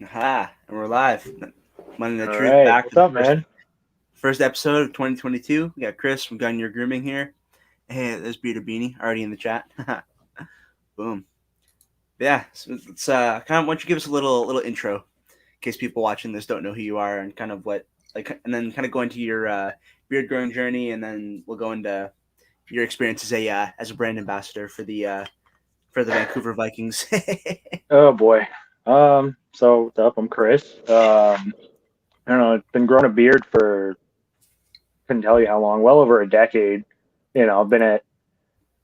Aha, and we're live. Money and the All Truth right. back What's for the up, first man? first episode of 2022. We got Chris from Gungnir Grooming here. Hey, there's Bearded Beanie already in the chat. Boom. Yeah, so it's kind of. Why don't you give us a little intro in case people watching this don't know who you are and kind of what and then kind of go into your beard growing journey, and then we'll go into your experience as a brand ambassador for the Vancouver Vikings. Oh boy. So what's up? I'm Chris. I don't know. I've been growing a beard for couldn't tell you how long. Well over a decade. I've been at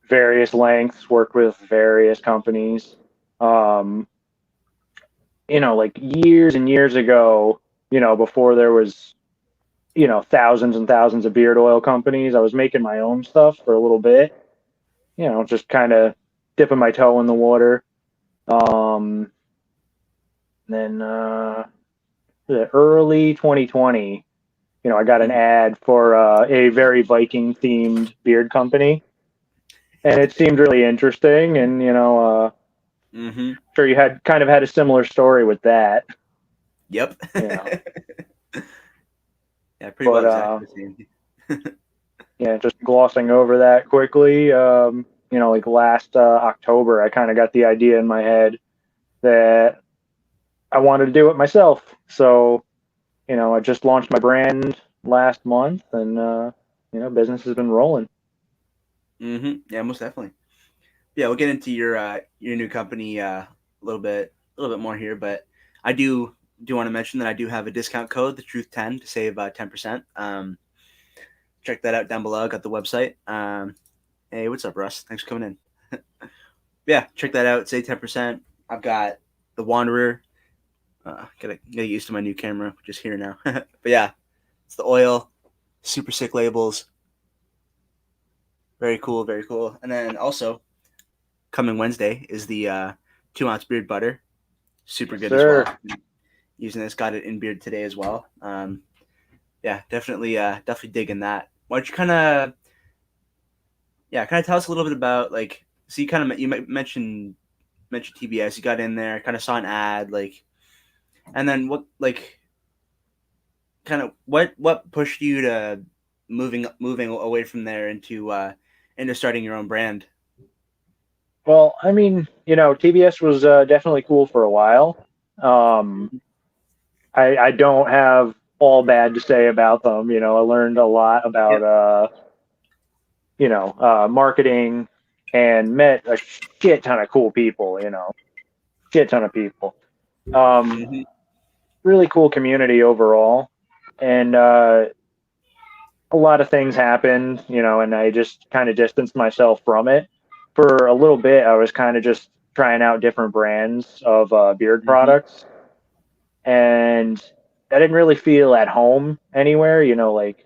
various lengths, worked with various companies. Um, like years and years ago. Before there was thousands and thousands of beard oil companies, I was making my own stuff for a little bit. Just kind of dipping my toe in the water. Um, then the early 2020, I got an ad for a very Viking themed beard company, and it seemed really interesting. And Mm-hmm. sure you had kind of had a similar story with that, Yep. you know. Yeah, pretty well But exactly the same. yeah, just glossing over that quickly. Like last October, I kind of got the idea in my head that I wanted to do it myself. So I just launched my brand last month, and business has been rolling. Mm-hmm. Yeah, most definitely. Yeah, we'll get into your new company a little bit more here, but I do want to mention that I do have a discount code, the Truth 10, to save 10%. Check that out down below. I got the website. Hey, what's up, Russ? Thanks for coming in. Yeah, check that out. Save 10%. I've got the Wanderer. Gotta get used to my new camera, which is here now. But yeah, it's the oil, super sick labels. Very cool, very cool. And then also coming Wednesday is the 2 ounce beard butter. Super Yes, good as sir. well. Using this, got it in beard today as well. Yeah, definitely digging that. Why don't you kind of tell us a little bit about so you mentioned TBS. You got in there, kind of saw an ad, and then what pushed you to moving away from there into starting your own brand. Well, I mean, TBS was definitely cool for a while. Um, I don't have all bad to say about them. I learned a lot about, Yep. marketing and met a shit ton of cool people, shit ton of people. Um, Mm-hmm. really cool community overall. And a lot of things happened, and I just kind of distanced myself from it. For a little bit, I was kind of just trying out different brands of beard Mm-hmm. products, and I didn't really feel at home anywhere. Like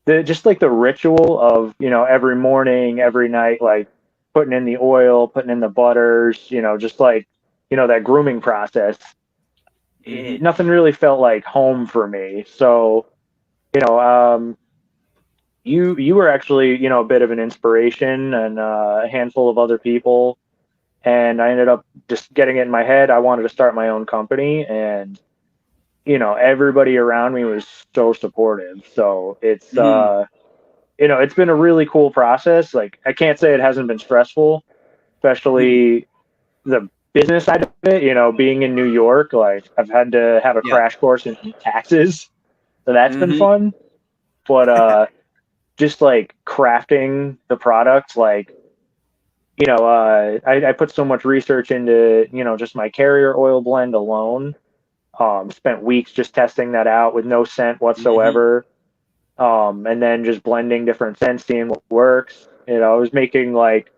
the ritual of every morning, every night, like putting in the oil, putting in the butters, just like that grooming process. Mm-hmm. Nothing really felt like home for me. So you know, you were actually a bit of an inspiration, and a handful of other people, and I ended up just getting it in my head. I wanted to start my own company, and everybody around me was so supportive. So Mm-hmm. it's been a really cool process. Like, I can't say it hasn't been stressful, Mm-hmm. especially the business side of it. Being in New York, like I've had to have a Yep. crash course in taxes, so that's been Mm-hmm. fun. But just like crafting the product, like I put so much research into just my carrier oil blend alone. Spent weeks just testing that out with no scent Mm-hmm. whatsoever. And then just blending different scents, seeing what works. I was making like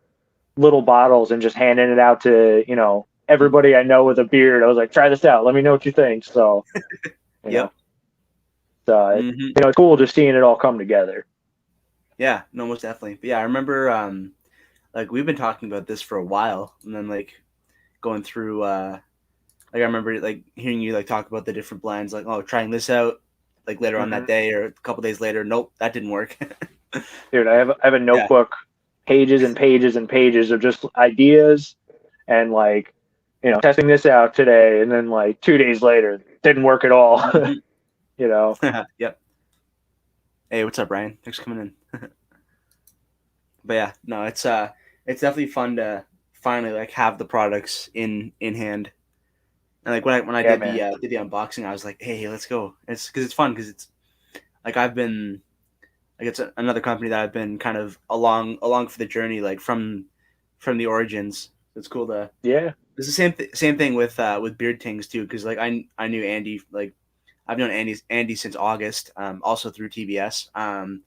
little bottles and just handing it out to everybody I know with a beard. I was like, try this out, let me know what you think. So you know, Yep. it's Mm-hmm. it's cool just seeing it all come together. Yeah. No, most definitely. But yeah, I remember we've been talking about this for a while, and then going through I remember hearing you talk about the different blends, like, oh, trying this out later on Hmm. that day or a couple days later. Nope, that didn't work. Dude, I have a Yeah. notebook, pages and pages and pages of just ideas, and like testing this out today, and then like 2 days later, didn't work at all. Mhm. you know, Yep. Hey, what's up, Ryan? Thanks for coming in. But yeah, no, it's definitely fun to finally like have the products in hand. And like when I yeah, man, did the unboxing, I was like, hey, let's go. It's because it's fun because it's like I've been like another company that I've been kind of along for the journey, like from the origins. It's cool to. yeah, It's the same thing with Beard Tings too, because like I knew Andy, like I've known Andy since August, also through TBS, and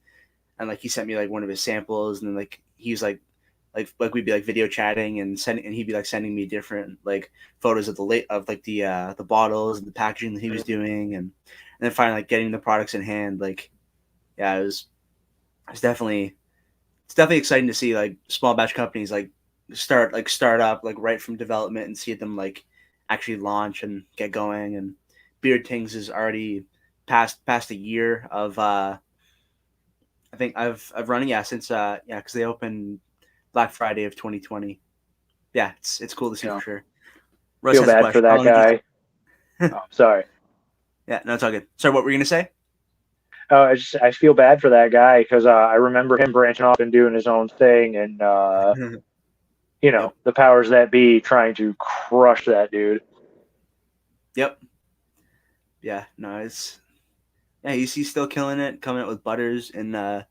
like he sent me like one of his samples, and then like he was like we'd be like video chatting and he'd be like sending me different like photos of the bottles and the packaging that he was doing, and then finally like getting the products in hand, like yeah, it's definitely it's definitely exciting to see like small batch companies like start up like right from development and see them like actually launch and get going. And Beard Tings is already past a year of I think I've running since yeah, because they opened Black Friday of 2020. Yeah, it's cool to see you for know, sure. Russ feel has a bad for question. How that long did guy. you? Oh, sorry. Yeah, no, it's all good. Sorry, what were you gonna say? I feel bad for that guy because I remember him branching off and doing his own thing, and Yep, the powers that be trying to crush that dude. yep, yeah. No, it's yeah. He's still killing it, coming out with butters in the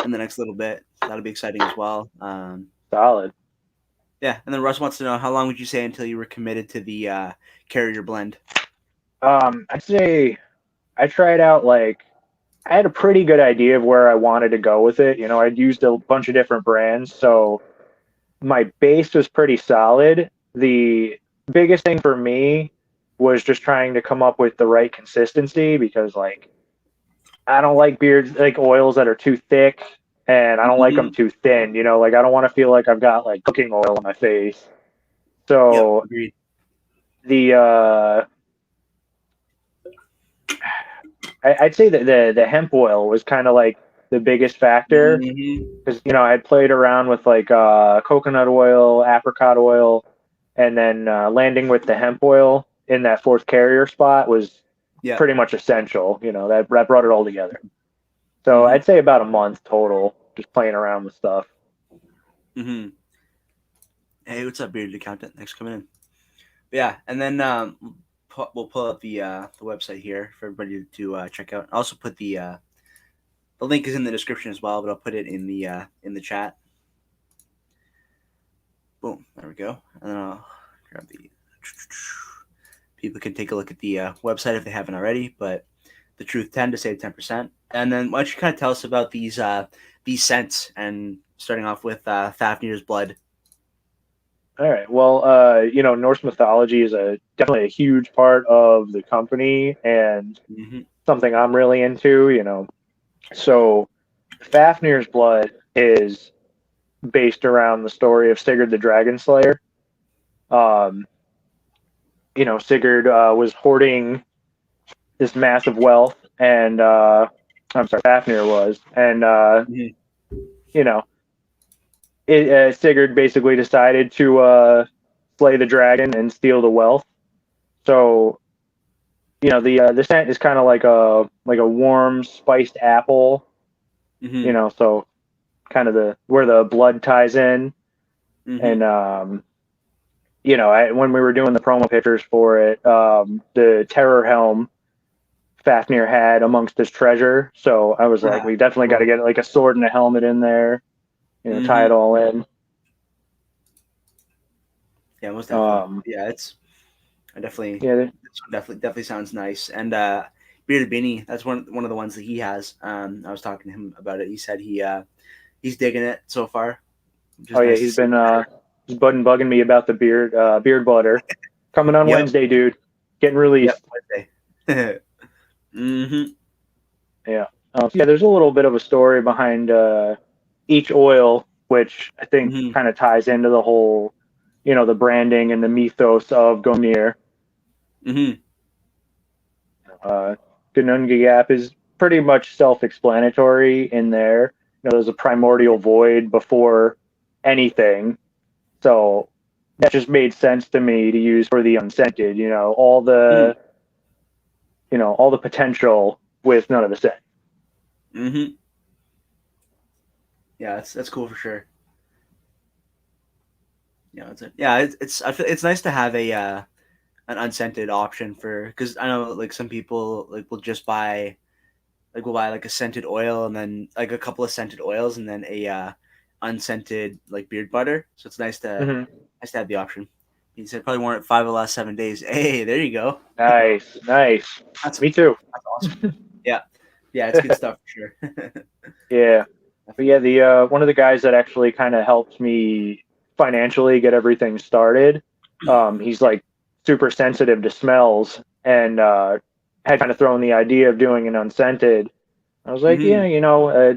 next little bit. So that'll be exciting as well. Solid. Yeah, and then Russ wants to know how long would you say until you were committed to the carrier blend? I'd say I tried out like I had a pretty good idea of where I wanted to go with it. I'd used a bunch of different brands, so my base was pretty solid. The biggest thing for me was just trying to come up with the right consistency because like I don't like beards like oils that are too thick and I don't like them Mm-hmm. too thin, like I don't want to feel like I've got like cooking oil on my face. Yep, So agreed. the I'd say that the hemp oil was kind of like the biggest factor Mm-hmm. because I had played around with like coconut oil, apricot oil, and then landing with the hemp oil in that fourth carrier spot was Yep. pretty much essential. That brought it all together. So Mm-hmm. I'd say about a month total, just playing around with stuff. Mm-hmm. Hey, what's up, bearded accountant? Thanks for coming in. Yeah, and then we'll pull up the website here for everybody to check out. I'll also put the link is in the description as well, but I'll put it in the chat. Boom, there we go. And then I'll grab the people can take a look at the website if they haven't already. But the truth 10 to save 10%. And then why don't you kind of tell us about these scents and starting off with Fafnir's blood. All right. Well, Norse mythology is definitely a huge part of the company and Mm-hmm. something I'm really into. So Fafnir's blood is based around the story of Sigurd the Dragon Slayer. Um, Sigurd was hoarding this massive wealth, and I'm sorry, Fafnir was, and Mm-hmm. you know, Sigurd basically decided to slay the dragon and steal the wealth. So the scent is kind of like a warm spiced apple. Mm-hmm. So kind of the where the blood ties in, Mm-hmm. and when we were doing the promo pictures for it, the terror helm Fafnir had amongst his treasure. So I was like, we definitely got to Cool. get like a sword and a helmet in there, tie Mm-hmm. it all in. Yeah, most definitely. Um, Yeah, it's I definitely yeah, this one definitely sounds nice. And Bearded Beanie, that's one of the ones that he has. I was talking to him about it. He said he's digging it so far, which oh is yeah, nice to he's see. been he's bugging me about the beard butter coming on Yep. Wednesday, dude. Getting Yep. released. Wednesday. Mm-hmm. Yeah. Yeah, there's a little bit of a story behind each oil, which I think Mm-hmm. kind of ties into the whole, the branding and the mythos of Gungnir. Mm-hmm. Uh, Gunungagap is pretty much self-explanatory in there. There's a primordial void before anything. So that just made sense to me to use for the unscented. Mm. All the potential with none of the scent. Mm-hmm. Yeah, that's cool for sure. It's I feel it's nice to have a an unscented option for, because I know like some people like will just buy like we'll buy like a scented oil and then like a couple of scented oils and then a unscented like beard butter. So it's Mm-hmm. nice to have the option. He said probably worn it 5 of the last 7 days. Hey, there you go. Nice, nice. That's Me too. that's awesome. Yeah, yeah, it's good stuff for sure. Yeah. But yeah, Definitely. the one of the guys that actually kind of helped me financially get everything started, he's like super sensitive to smells and had kind of thrown the idea of doing an unscented. I was like, Hmm. yeah,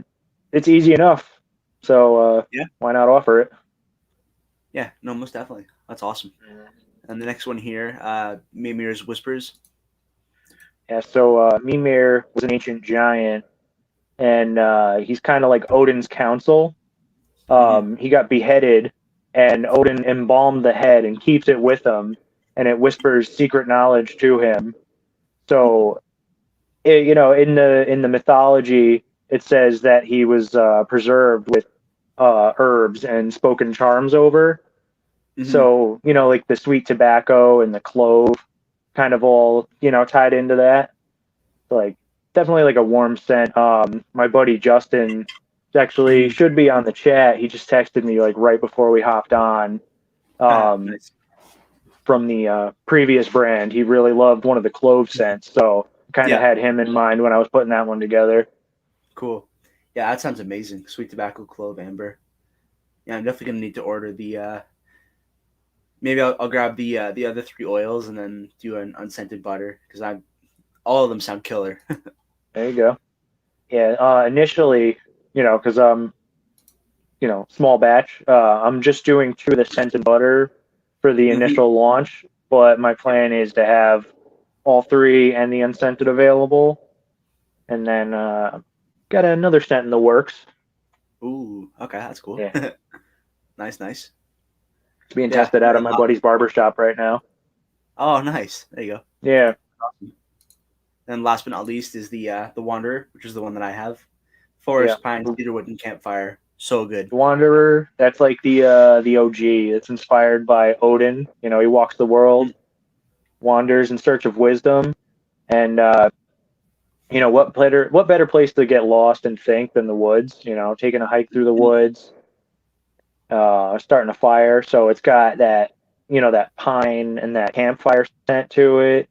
it's easy enough, so Yeah, why not offer it? yeah, no, most definitely. That's awesome. And the next one here, Mimir's Whispers. Yeah, so Mimir was an ancient giant, and he's kind of like Odin's counsel. Hmm. He got beheaded, and Odin embalmed the head and keeps it with him, and it whispers secret knowledge to him. So, in the mythology, it says that he was preserved with herbs and spoken charms over. Hmm. So, like the sweet tobacco and the clove, kind of all tied into that. Like definitely like a warm scent. My buddy Justin actually Hmm. should be on the chat. He just texted me like right before we hopped on. Um, Nice. from the previous brand, he really loved one of the clove scents, so kind of Yeah, had him in mind when I was putting that one together. cool. Yeah, that sounds amazing. Sweet tobacco, clove, amber. Yeah, I'm definitely gonna need to order the. Maybe I'll grab the other three oils and then do an unscented butter because I all of them sound killer. There you go. Yeah, initially, because small batch. I'm just doing two of the scented butter for the Hmm. initial launch, but my Yeah. plan is to have all three and the unscented available, and then got another scent in the works. Ooh, okay, that's cool. Yeah, Nice, nice. it's being Yeah, tested and out at then my buddy's barber shop right now. oh, nice. There you go. Yeah, Awesome. And last but not least is the Wanderer, which is the one that I have. yeah. Forest, pine, cedarwood, and campfire. So good. Wanderer, that's like the OG. It's inspired by Odin. He walks the Mhm. world, wanders in search of wisdom, and what better place to get lost and think than the woods? Taking a hike through the woods, starting a fire. So it's got that pine and that campfire scent to it.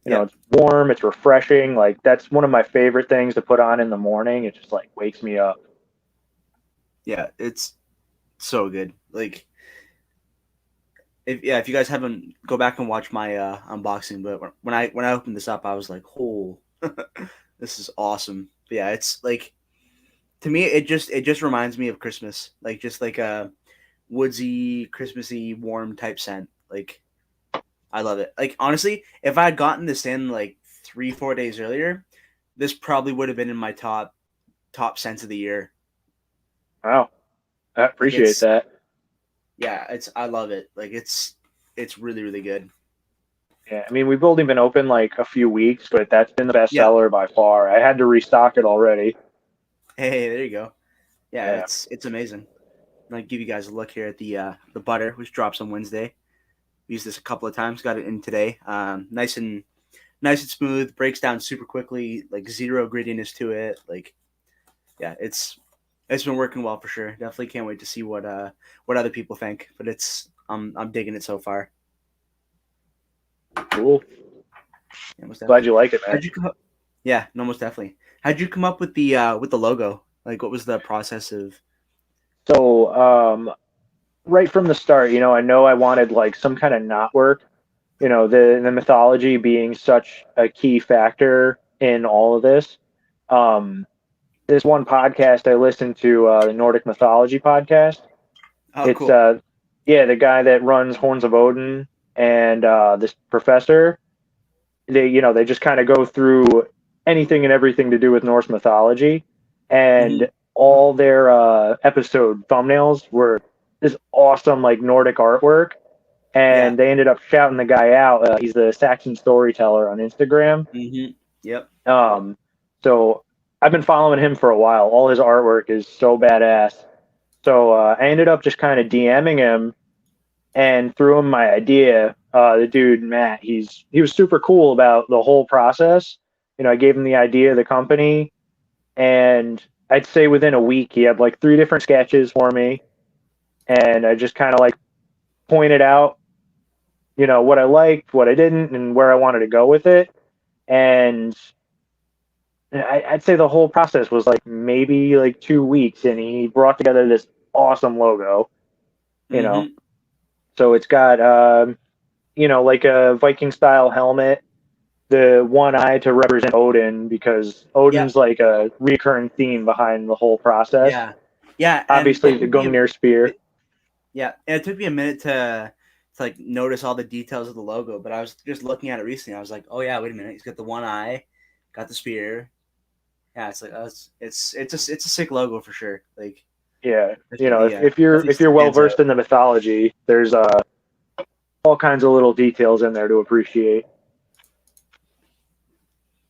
Yep. It's warm, it's refreshing. Like that's one of my favorite things to put on in the morning. It just like wakes me up. Yeah, it's so good. Like if you guys haven't, go back and watch my unboxing. But when I opened this up, I was like, "Oh, this is awesome." But yeah, it's like to me, it just reminds me of Christmas, like just like a woodsy, Christmassy, warm type scent. Like I love it. Like honestly, if I had gotten this in like 3 4 days earlier, this probably would have been in my top scents of the year. Wow, I Like appreciate it's that. yeah, it's I love it. Like it's really really good. Yeah, I mean, we've only been open like a few weeks, but that's been the best Yeah. seller by far. I had to restock it already. Hey, there you go. Yeah, Yeah, it's amazing. I'll give you guys a look here at the butter, which drops on Wednesday. Used this a couple of times. Got it in today. Nice and smooth. Breaks down super quickly. Like zero grittiness to it. Like yeah, it's been working well for sure. Definitely can't wait to see what other people think. But I'm digging it so far. cool. Yeah, most Glad definitely. you like it, man. How'd you come up? Yeah, no, most definitely. How'd you come up with the logo? Like, what was the process of? So, right from the start, I know I wanted like some kind of knot work. The mythology being such a key factor in all of this. Um, this one podcast I listened to, the Nordic Mythology podcast. Oh, It's cool. yeah, the guy that runs Horns of Odin and this professor. They just kind of go through anything and everything to do with Norse mythology, Hmm. and all their episode thumbnails were this awesome like Nordic artwork. Yeah. and they ended up shouting the guy out. He's the Saxon Storyteller on Instagram. Mm-hmm. Yep. Um, so I've been following him for a while. All his artwork is so badass. So I ended up just kind of DMing him and threw him my idea. The dude Matt, he was super cool about the whole process. I gave him the idea of the company, and I'd say within a week he had like three different sketches for me, and I just kind of like pointed out, what I liked, what I didn't, and where I wanted to go with it. And I'd say the whole process was like maybe like 2 weeks, and he brought together this awesome logo. You know, Mm-hmm. so it's got like a Viking style helmet, the one eye to represent Odin because Yep. Odin's like a recurring theme behind the whole process. Yeah. Yeah. And Obviously, the Gungnir spear. it, yeah, and it took me a minute to like notice all the details of the logo, but I was just looking at it recently. I was like, oh yeah, wait a minute, he's got the one eye, got the spear. Yeah, it's like it's a sick logo for sure. Like Yeah, especially the definitely if you're well stands versed out. in the mythology, there's all kinds of little details in there to appreciate.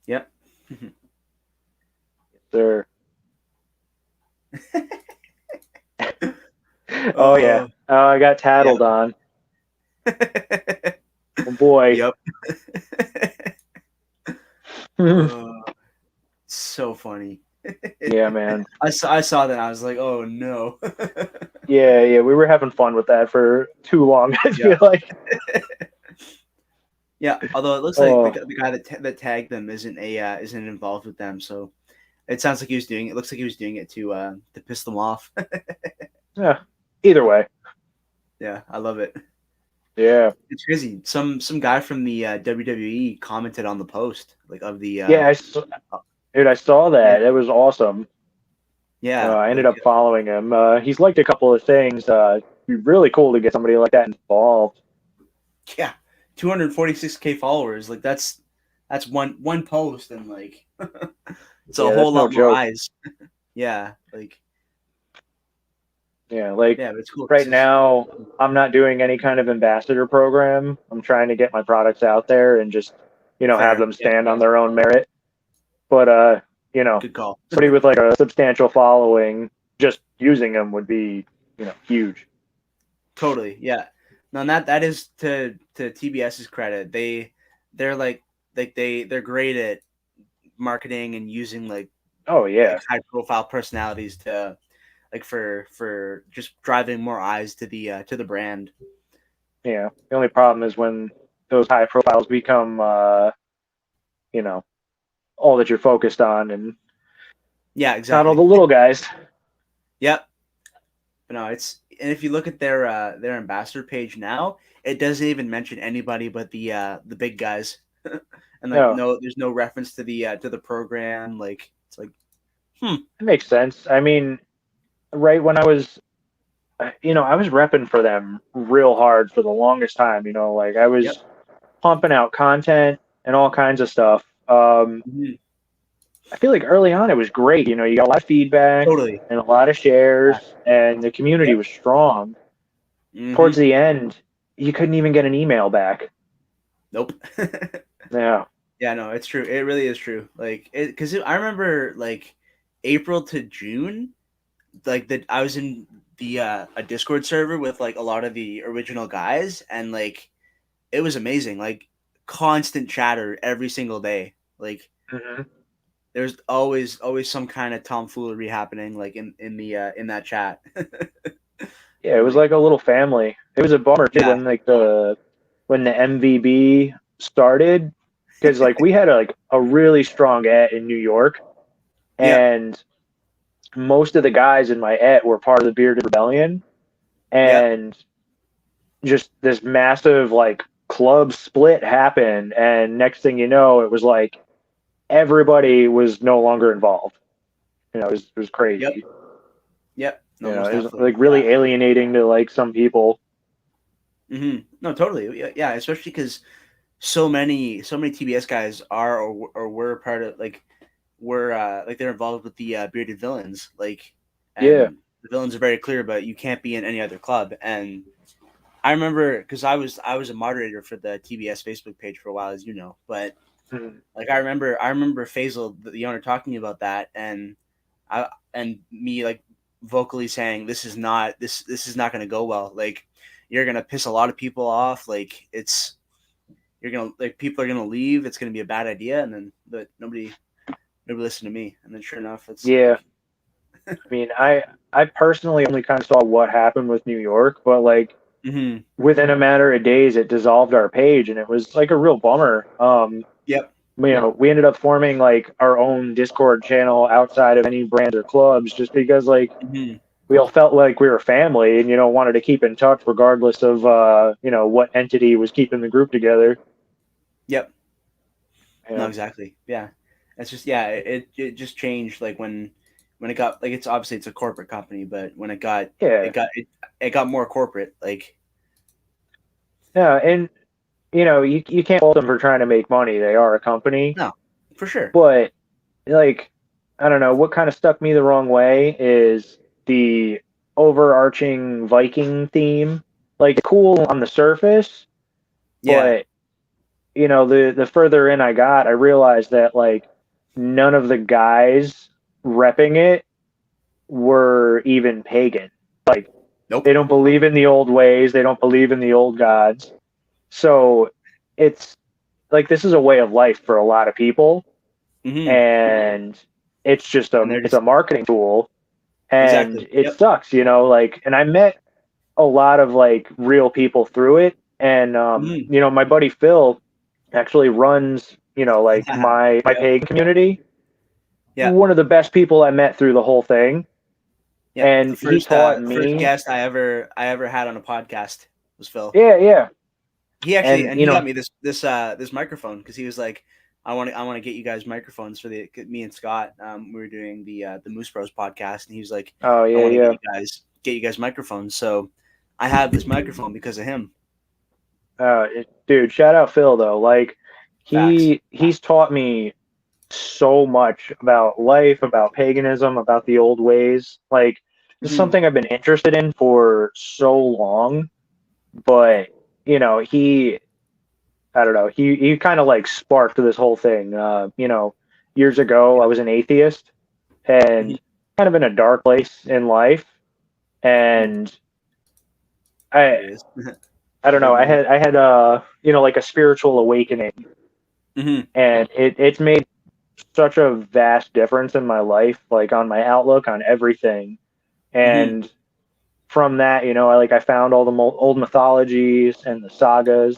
Yep. There. Oh yeah. Oh, I got tattled yep. on. Oh boy. Yep. Oh, so funny. Yeah, man. I saw that. I was like, oh no. Yeah, yeah. We were having fun with that for too long. I Yeah. feel like. Yeah. Although it looks like Oh, the guy that tagged them isn't involved with them, so it sounds like he was doing. It looks like he was doing it to piss them off. yeah. Either way. Yeah, I love it. Yeah. It's crazy. Some guy from the WWE commented on the post like of the Yeah. uh, Dude, I saw yeah, that. It was awesome. yeah, I ended like up following him. He's liked a couple of things. It'd be really cool to get somebody like that involved. yeah, 246K followers. Like that's one post and like it's a Yeah, whole that's no lot more joke. eyes. Yeah, like Yeah, like yeah, but it's cool. right now, I'm not doing any kind of ambassador program. I'm trying to get my products out there and just, have Fair. them Yep. stand on their own merit. But Good call. somebody with like a substantial following, just using them would be, huge. Totally. Yeah. No, and that is to TBS's credit. They're they're great at marketing and using Oh like yeah, high profile personalities to like for just driving more eyes to the brand. yeah. The only problem is when those high profiles become, you know, all that you're focused on, and Yeah, not all exactly. the little guys. Yep. But no, it's and if you look at their ambassador page now, it doesn't even mention anybody but the big guys. And like No, no there's no reference to the program. Like it's like hmm. it makes sense. I mean, right when I was, I was repping for them real hard for the longest time. Like I Yep. was pumping out content and all kinds of stuff. Mhm. I feel like early on it was great. You got a lot of feedback Totally. and a lot of Yeah. shares, and the community Yep. was strong. Towards Mm-hmm. the end, you couldn't even get an email back. Nope. Yeah. Yeah, no, it's true. It really is true. Like it because I remember like April to June, like that I was in the a Discord server with like a lot of the original guys, and like it was amazing. Like constant chatter every single day. Like hmm there's always some kind of tomfoolery happening like in that chat. Yeah, it And was like like a little family. It was a bummer too yeah, when the MVB started, because like we had a really strong et in New York, yep, and most of the guys in my et were part of the Bearded Rebellion, yep, and just this massive like club split happened, and next thing you know, it was like everybody was no longer involved. It was yep, crazy. yep. No, most It was definitely. like really alienating to like some people. No, totally. Yeah, yeah, especially because so many TBS guys are or were part of were like they're involved with the bearded villains Yeah, and the villains are very clear, but you can't be in any other club, and I remember because I was a moderator for the TBS Facebook page for a while, as you know. But Mhm. like I remember Faisal, the owner, talking about that, and I and me like vocally saying this is not going to go well. Like you're going to piss a lot of people off. Like it's you're gonna like people are gonna leave. It's gonna be a bad idea, and then but nobody listened to me. And then sure enough, it's Yeah, like I mean, I personally only kind of saw what happened with New York, but like mm-hmm. within a matter of days, it dissolved our page, and it was like a real bummer. Yep. We ended up forming like our own Discord channel outside of any brands or clubs, just because like Mm-hmm. we all felt like we were family, and wanted to keep in touch regardless of what entity was keeping the group together. Yep. No, Yeah, exactly. Yeah. It's just yeah. It just changed like when it got like it's obviously it's a corporate company, but when yeah, it got more corporate. Like yeah, and you can't fault them for trying to make money. They are a company, no, for sure. but like I don't know what kind of stuck me the wrong way is the overarching Viking theme. Like cool on the surface, Yeah. but the further in I got, I realized that like none of the guys repping it were even pagan. Like Nope. they don't believe in the old ways, they don't believe in the old gods. So it's like this is a way of life for a lot of people, Mm-hmm. and it's just And they're it's a just marketing tool, and exactly. it Yep. sucks, like, and I met a lot of like real people through it, and Mm-hmm. my buddy Phil actually runs like my Yep. pagan community. Yep. One of the best people I met through the whole thing, Yep. and he taught First me. guest I ever had on a podcast was Phil. Yeah, yeah, He actually and and he got me this microphone because he was like, I want to get you guys microphones for the me and Scott. We were doing the Moose Bros podcast, and he was like, oh I yeah, want to yeah. get you guys microphones. So I have this microphone because of him. Dude, shout out Phil though. Like Facts. he's taught me so much about life, about paganism, about the old ways. Like this is Hmm. something I've been interested in for so long, but he I don't know, he kind of like sparked this whole thing. Years ago I was an atheist Hmm. and kind of in a dark place in life, Hmm. and I It is. I don't know, I Everyone. had like a spiritual awakening, Hmm. and it's made such a vast difference in my life, like on my outlook on everything. Hmm. And from that, I found all the old mythologies and the sagas,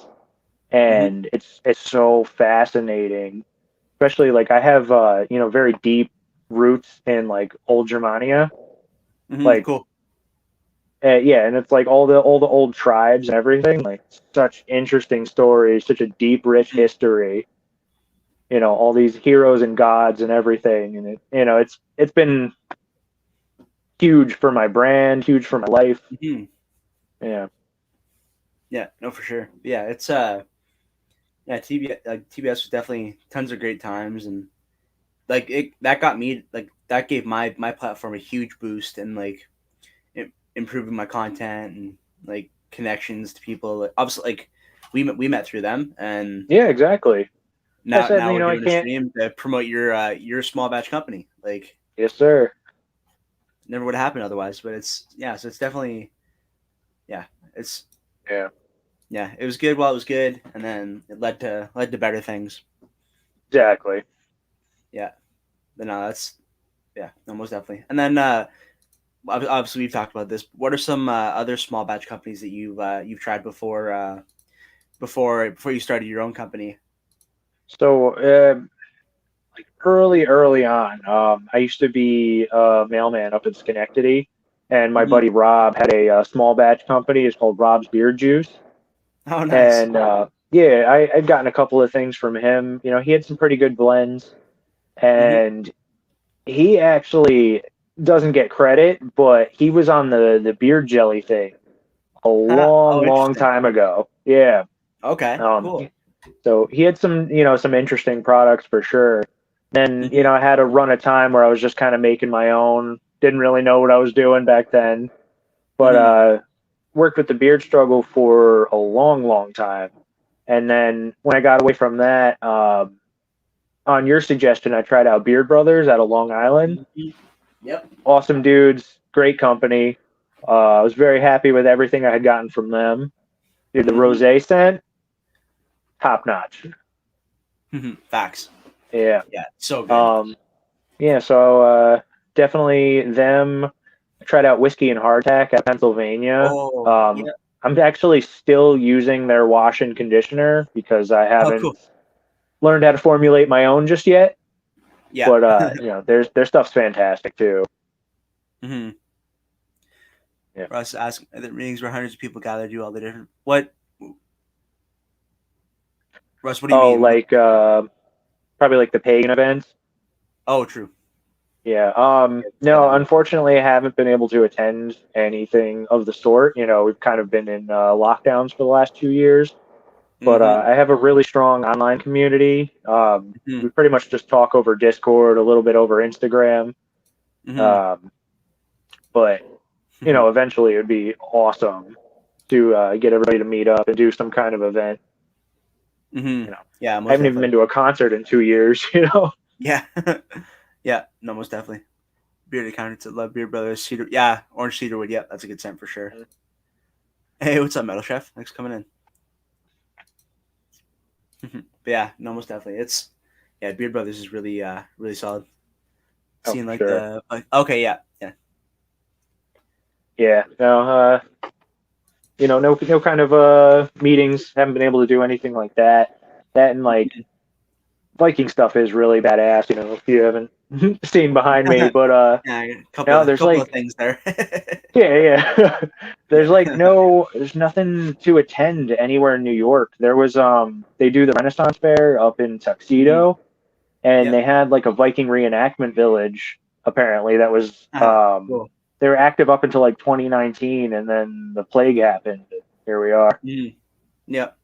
Hmm. and it's so fascinating. Especially like I have very deep roots in like old Germania, Hmm. like Cool. yeah, and it's like all the old tribes and everything. Like such interesting stories, such a deep, rich Hmm. history. All these heroes and gods and everything, and it's been huge for my brand, huge for my life. Hmm. Yeah, Yeah. No, for sure. Yeah. It's yeah. TBS was definitely tons of great times and like it that got me like that gave my platform a huge boost and like improving my content and like connections to people. Like, obviously, like we met through them, and yeah, exactly. I said, now we're I doing a can't. stream to promote your small batch company. Like Yes, sir. never would have happened otherwise. But it's yeah, so it's definitely yeah, it's Yeah, yeah, it was good while it was good, and then it led to better things. exactly. Yeah, but no, that's yeah, no, most definitely. And then obviously we've talked about this. What are some other small batch companies that you've tried before before you started your own company? So, like early on, I used to be a mailman up in Schenectady, and my Hmm. buddy Rob had a small batch company. It's called Rob's Beard Juice, Oh, nice. and yeah, I'd gotten a couple of things from him. He had some pretty good blends, Hmm. and he actually doesn't get credit, but he was on the beard jelly thing a Oh, long interesting. time ago. Yeah. Okay, Um, cool. so he had some interesting products for sure. Then, Hmm. I had a run of time where I was just kind of making my own, didn't really know what I was doing back then. But Hmm. worked with the beard struggle for a long, long time. And then when I got away from that, on your suggestion, I tried out Beard Brothers out of Long Island. Mhm. Yep. Awesome dudes, great company. I was very happy with everything I had gotten from them. Dude, the Hmm. rosé scent, top notch. Facts. Yeah. Yeah, so good. Um, yeah, so definitely them. I tried out Whiskey and Hardtack at Pennsylvania. Oh, Um, yeah. I'm actually still using their wash and conditioner because I Oh, haven't cool. learned how to formulate my own just yet. Yeah. But their stuff's fantastic too. Hmm. Yeah. Russ asked at the meetings where hundreds of people gather, do all the different. What, Russ? What do you Oh, mean? What? like probably like the pagan events. Oh, true. Yeah. Yeah, it's No, gonna. unfortunately, I haven't been able to attend anything of the sort. We've kind of been in lockdowns for the last 2 years, but Mm-hmm. I have a really strong online community. Mm-hmm. We pretty much just talk over Discord, a little bit over Instagram. Mm-hmm. Um, but Mm-hmm. eventually it would be awesome to get everybody to meet up and do some kind of event. Mm-hmm. You know, Yeah, I most haven't even definitely. been to a concert in 2 years. Yeah. Yeah. No, most definitely. Bearded County love Beard Brothers. Cedar. Yeah, Orange Cedarwood. Yep, that's a good scent for sure. Hey, what's up, Metal Chef? Thanks for coming in. But yeah, no, most definitely. It's yeah, Beard Brothers is really really solid. Oh, Seeing for like sure. the like, okay, yeah, yeah. Yeah. No. No kind of meetings. Haven't been able to do anything like that. That and like Viking stuff is really badass. If you haven't seen behind me, but Yeah, a there's couple of like things there. yeah. There's Yeah. like there's nothing to attend anywhere in New York. There was they do the Renaissance Fair up in Hmm. Tuxedo, and Yep. they had like a Viking reenactment village apparently that was Cool. they were active up until like 2019, and then the plague happened. Here we are. Mm. Yep.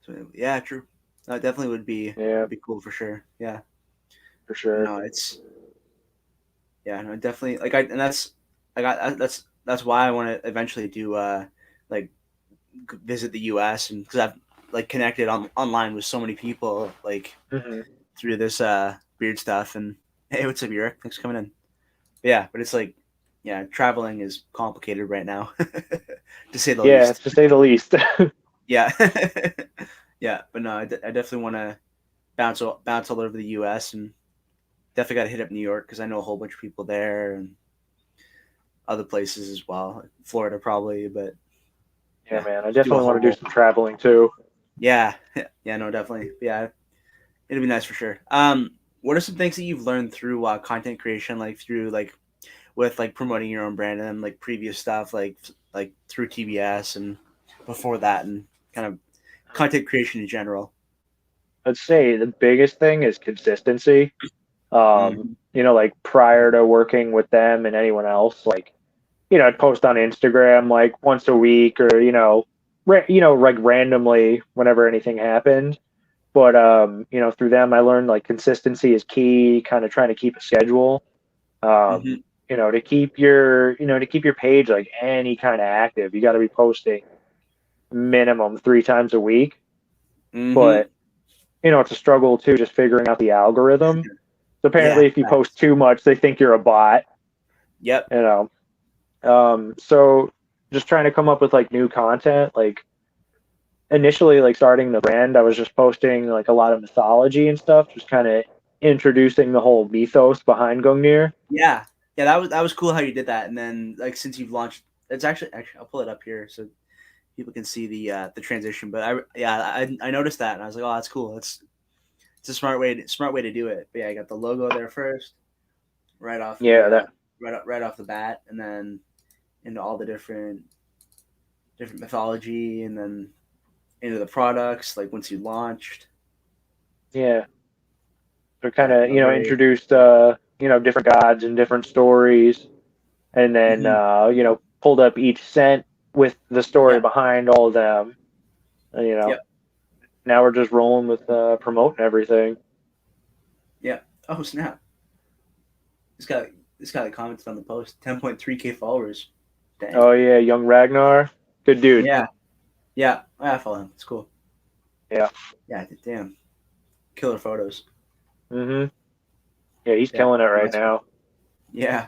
So yeah, true. That definitely Yeah, would be cool for sure. Yeah. for But sure. no, it's yeah, no, definitely like I and that's I got that's why I want to eventually do like visit the U.S. and because I've like connected online with so many people like Hmm. through this beard stuff and hey, what's up, Eric? Thanks for coming in. But yeah, but it's like yeah, traveling is complicated right now, to say the Yeah, least. to say the least. Yeah, yeah, but no, I definitely want to bounce all over the U.S. and definitely got to hit up New York because I know a whole bunch of people there and other places as well, Florida probably, but Yeah, yeah, man, I just do a definitely want to do whole some traveling too. yeah, yeah, no, definitely, yeah, it'd be nice for sure. What are some things that you've learned through content creation, like through like with like promoting your own brand and like previous stuff, like through TBS and before that, and kind of content creation in general? I'd say the biggest thing is consistency. Mm-hmm. Like prior to working with them and anyone else, like, I'd post on Instagram like once a week or, like randomly whenever anything happened. But, through them, I learned like consistency is key, kind of trying to keep a schedule, Mm-hmm. to keep your page like any kind of active. You got to be posting minimum 3 times a week. Mm-hmm. But, it's a struggle too, just figuring out the algorithm. So Yeah. apparently, if you post too much, they think you're a bot. Yep. You know, so just trying to come up with like new content. Like initially, like starting the brand, I was just posting like a lot of mythology and stuff, just kind of introducing the whole mythos behind Gungnir. Yeah. Yeah. That was cool how you did that. And then like since you've launched, it's actually I'll pull it up here so people can see the transition. But I noticed that and I was like, oh, that's cool. It's a smart way to do it. But yeah, I got the logo there first, right off Yeah, that right off the bat, and then into all the different mythology, and then into the products. Like once you launched, yeah. So kind yeah, of no, very. introduced different gods and different stories, and then Mm-hmm. pulled up each scent with the story Yep, behind all of them. And, yep, now we're just rolling with promoting everything. yep. Oh snap! This guy commented on the post. 10.3K followers. Dang. Oh yeah, young Ragnar, good dude. Yeah. Yeah. I follow him. It's cool. Yeah. Yeah. Damn. Killer photos. Mhm. Yeah, he's Yeah. killing it No, right that's cool. now. Yeah.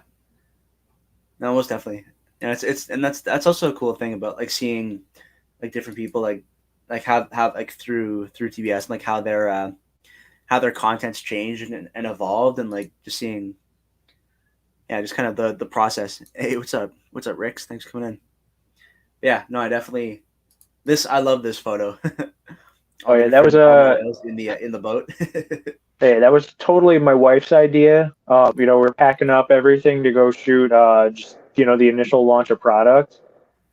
No, most definitely. And it's and that's also a cool thing about like seeing like different people like how like through TBS and like how their content's changed and evolved and like just seeing yeah just kind of the process. Hey, what's up, Ricks? Thanks for coming in. Yeah, no, I definitely this I love this photo. Oh yeah, All the oils in the boat. hey, that was totally my wife's idea. We're packing up everything to go shoot just the initial launch of product,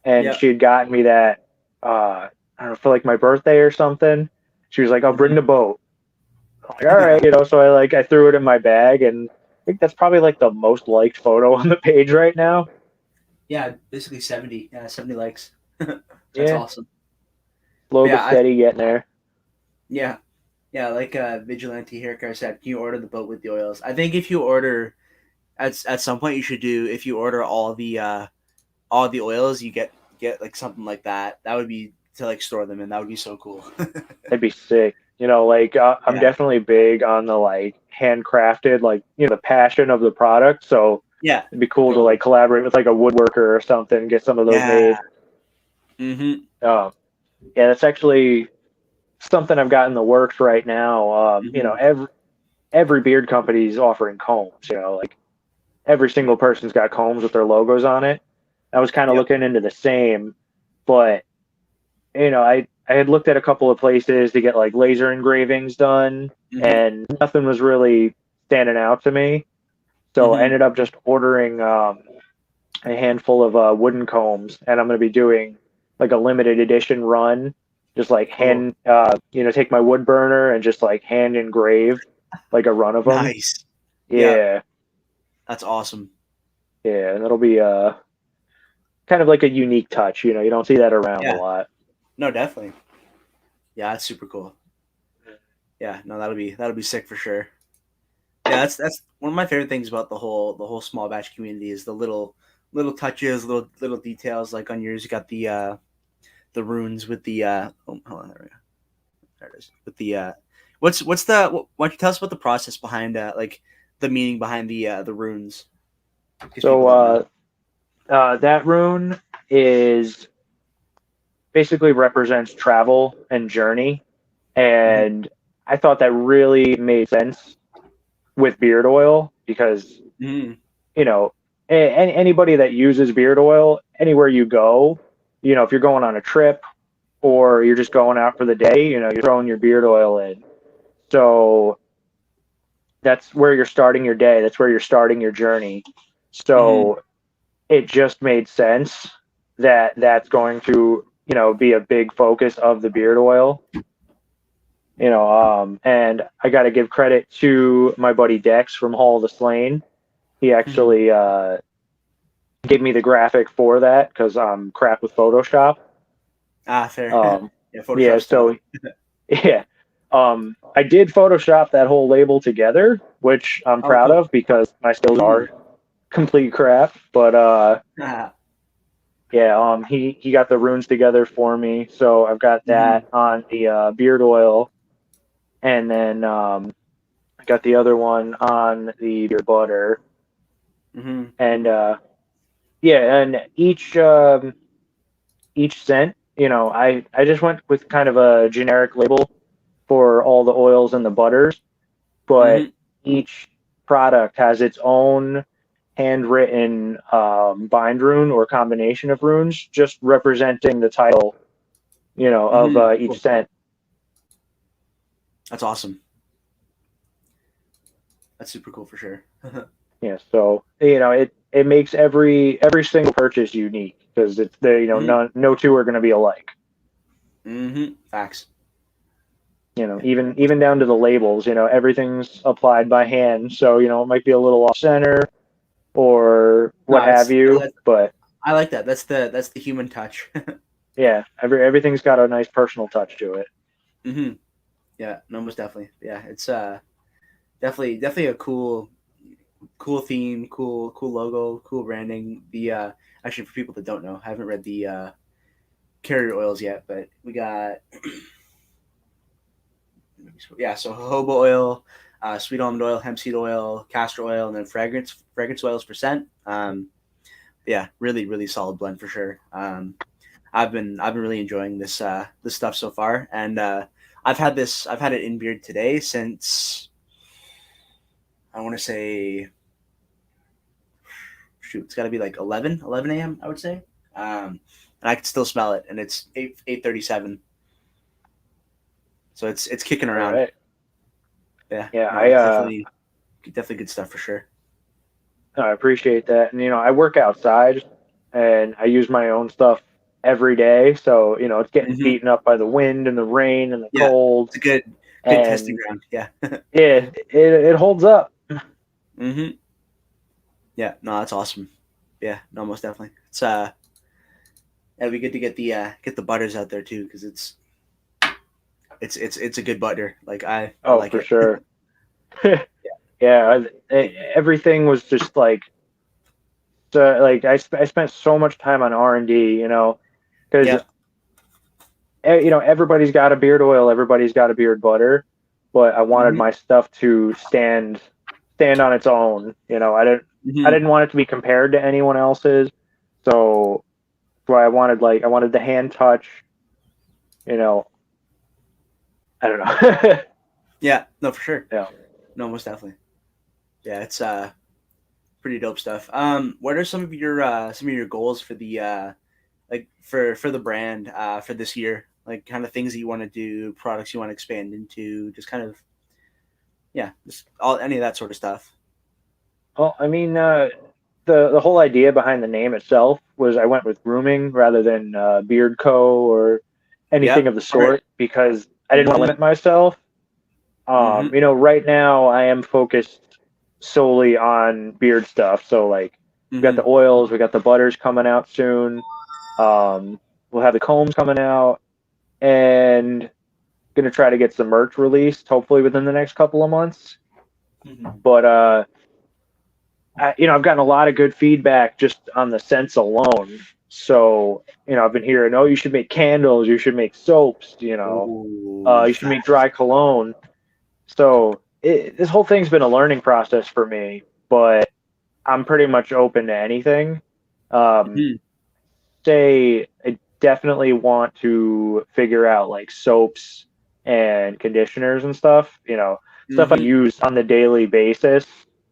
and Yeah. she had gotten me that I don't know, for like my birthday or something. She was like, "I'll bring the boat." I'm like, "All right," So I threw it in my bag, and I think that's probably like the most liked photo on the page right now. Yeah, basically 70. Yeah, 70 likes. That's Yeah, awesome. slow But but yeah, steady getting there. yeah, yeah, like Vigilante Haircut said, can you order the boat with the oils? I think if you order at some point you should do if you order all the oils, you get like something like that. That would be to like store them in. That would be so cool. That'd be sick. I'm Yeah. definitely big on the handcrafted, the passion of the product. So Yeah. it'd be cool to Totally. collaborate with like a woodworker or something, get some of those Yeah. made. Mhm. Um, yeah, that's actually something I've got in the works right now. Mhm. Every beard company is offering combs. Every single person's got combs with their logos on it. I was kind of Yep. looking into the same, but I had looked at a couple of places to get like laser engravings done, Mhm. and nothing was really standing out to me. So I Mhm. ended up just ordering a handful of wooden combs, and I'm going to be doing like a limited edition run, just like Cool. hand, take my wood burner and just like hand engrave like a run of them. Nice. Yeah. Yeah, That's awesome. yeah, and it'll be kind of like a unique touch. You don't see that around a Yeah. lot. No, definitely. Yeah, that's super cool. Yeah. No, that'll be sick for sure. Yeah, that's one of my favorite things about the whole small batch community is the little touches, little details. Like on yours, you got the runes with the oh hold on there it is with the what's the why don't you tell us about the process behind like the meaning behind the runes because people So don't know. that rune is basically represents travel and journey. Hmm. And I thought that really made sense with beard oil because, Hmm. you know, anybody that uses beard oil, anywhere you go, if you're going on a trip or you're just going out for the day, you're throwing your beard oil in. So that's where you're starting your day. That's where you're starting your journey. Hmm. So it just made sense that that's going to, be a big focus of the beard oil. And I got to give credit to my buddy Dex from Hall of the Slain. He Hmm. actually gave me the graphic for that because I'm crap with Photoshop. Ah, fair. Um, Yeah, yeah, Photoshop's tough. so yeah, I did Photoshop that whole label together, which I'm Oh, proud cool. of because my skills Hmm. are complete crap. But Ah. yeah, he got the runes together for me, so I've got Hmm. that on the beard oil, and then I got the other one on the beard butter, Hmm. and yeah, and each scent, I just went with kind of a generic label for all the oils and the butters, but Hmm. each product has its own handwritten bind rune or combination of runes, just representing the title, of Hmm. each Cool. scent. That's awesome. That's super cool for sure. Yeah, so it makes every single purchase unique because it's the Hmm. no two are going to be alike. Hmm. Facts. Yeah. Even down to the labels, everything's applied by hand, so it might be a little off center or what No, have you, but I like that. That's the human touch. yeah, everything's got a nice personal touch to it. Hmm. Yeah, no, most definitely. Yeah, it's definitely a cool cool theme, cool logo, cool branding. The actually for people that don't know, I haven't read the carrier oils yet, but we got yeah, so jojoba oil, sweet almond oil, hemp seed oil, castor oil, and then fragrance oils for scent. Yeah, really solid blend for sure. I've been really enjoying this stuff so far, and I've had it in beard today since I want to say shoot, it's got to be like 11 a.m. I would say, and I can still smell it, and it's 8:37, so it's kicking All around. right. Yeah, Yeah, no, it's definitely good stuff for sure. I appreciate that. And I work outside and I use my own stuff every day. So, it's getting Hmm. beaten up by the wind and the rain and the Yeah, cold. it's a good testing And ground. Yeah. it holds up. Hmm. Yeah, no, that's awesome. Yeah, no, most definitely. It'd be good to get the butters out there too, because it's a good butter. Like I Oh, like for it. sure. Yeah, everything was just like, so like I spent so much time on R&D, because Yeah. everybody's got a beard oil, everybody's got a beard butter, but I wanted Hmm. my stuff to stand on its own. I Hmm. didn't want it to be compared to anyone else's. So why I wanted the hand touch, you know, I don't know. Yeah, no, for sure. Yeah. No, most definitely. Yeah, it's pretty dope stuff. What are some of your goals for the like for the brand for this year? Like kind of things that you want to do, products you want to expand into, just kind of yeah, just all any of that sort of stuff. Well, I mean, the whole idea behind the name itself was I went with grooming rather than Beard Co. or anything Yep. of the All right. sort because I didn't want to Mm-hmm. limit myself. Mm-hmm. Right now I am focused solely on beard stuff. So like we got Mm-hmm. the oils, we got the butters coming out soon. We'll have the combs coming out, and gonna try to get some merch released hopefully within the next couple of months. Mm-hmm. But I've gotten a lot of good feedback just on the scents alone. So I've been hearing, oh, you should make candles, you should make soaps, Oh, you should make dry cologne. So this whole thing's been a learning process for me, but I'm pretty much open to anything. Um, mm-hmm. Say I definitely want to figure out like soaps and conditioners and stuff, stuff I Mm-hmm. use on the daily basis.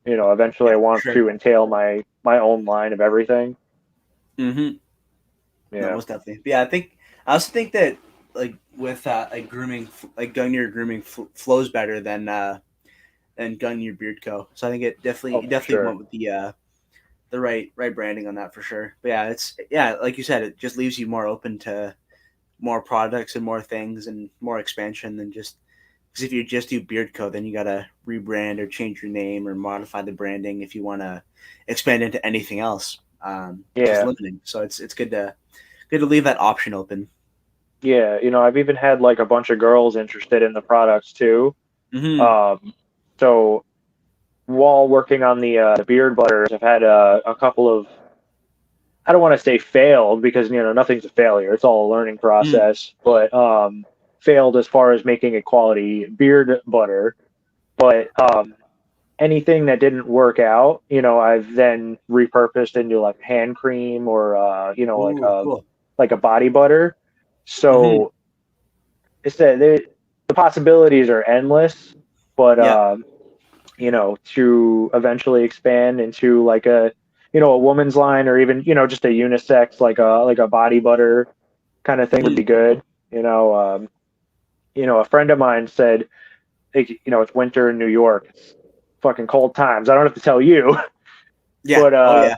Eventually Yeah, I for want sure. to entail my own line of everything. Mm-hmm. No, Yeah. most definitely. But yeah, I also think that like with like grooming, like Gungnir Grooming flows better than Gungnir Beard Co. So I think Oh, you for definitely sure. went with the right branding on that for sure. But yeah, it's yeah, like you said, it just leaves you more open to more products and more things and more expansion than just because if you just do Beard Co, then you gotta rebrand or change your name or modify the branding if you want to expand into anything else, which is Yeah. limiting. So it's good to leave that option open. Yeah. I've even had like a bunch of girls interested in the products too. Hmm. Um, so while working on the beard butters, I've had a couple of, I don't want to say failed because nothing's a failure. It's all a learning Mm. process, but failed as far as making a quality beard butter. But anything that didn't work out, I've then repurposed into like hand cream or Ooh, cool. like a body butter. Hmm. So it's that the possibilities are endless, but Yep. to eventually expand into like a woman's line or even just a unisex like a body butter kind of thing would Hmm. be good. A friend of mine said, like, it's winter in New York, it's fucking cold times. I don't have to tell you, Yeah. but Oh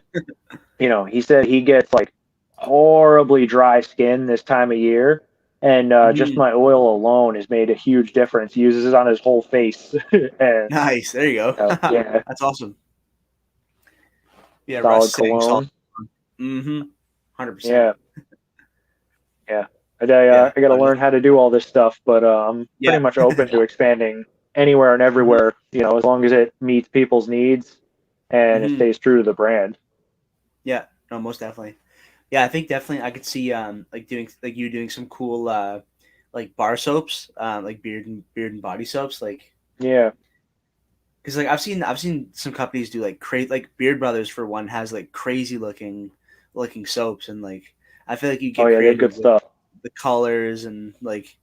yeah. he said he gets like horribly dry skin this time of year. And just Hmm. my oil alone has made a huge difference. He uses it on his whole face, and Nice. There you go. yeah, That's awesome. Yeah, Russ solid saying salt. cologne. Mm-hmm. 100%. Yeah, yeah. Yeah. I got to No, learn how to do all this stuff, but I'm pretty yeah. much open to expanding anywhere and Mhm. everywhere. As long as it meets people's needs. and it Mm-hmm. stays true to the brand. Yeah, no, most definitely. Yeah, I think definitely I could see like doing like you doing some cool like bar soaps, like beard and body soaps, like Yeah. because like I've seen some companies do like like Beard Brothers for one has like crazy looking soaps, and like I feel like you Oh get yeah, they have creative good with stuff. the colors and like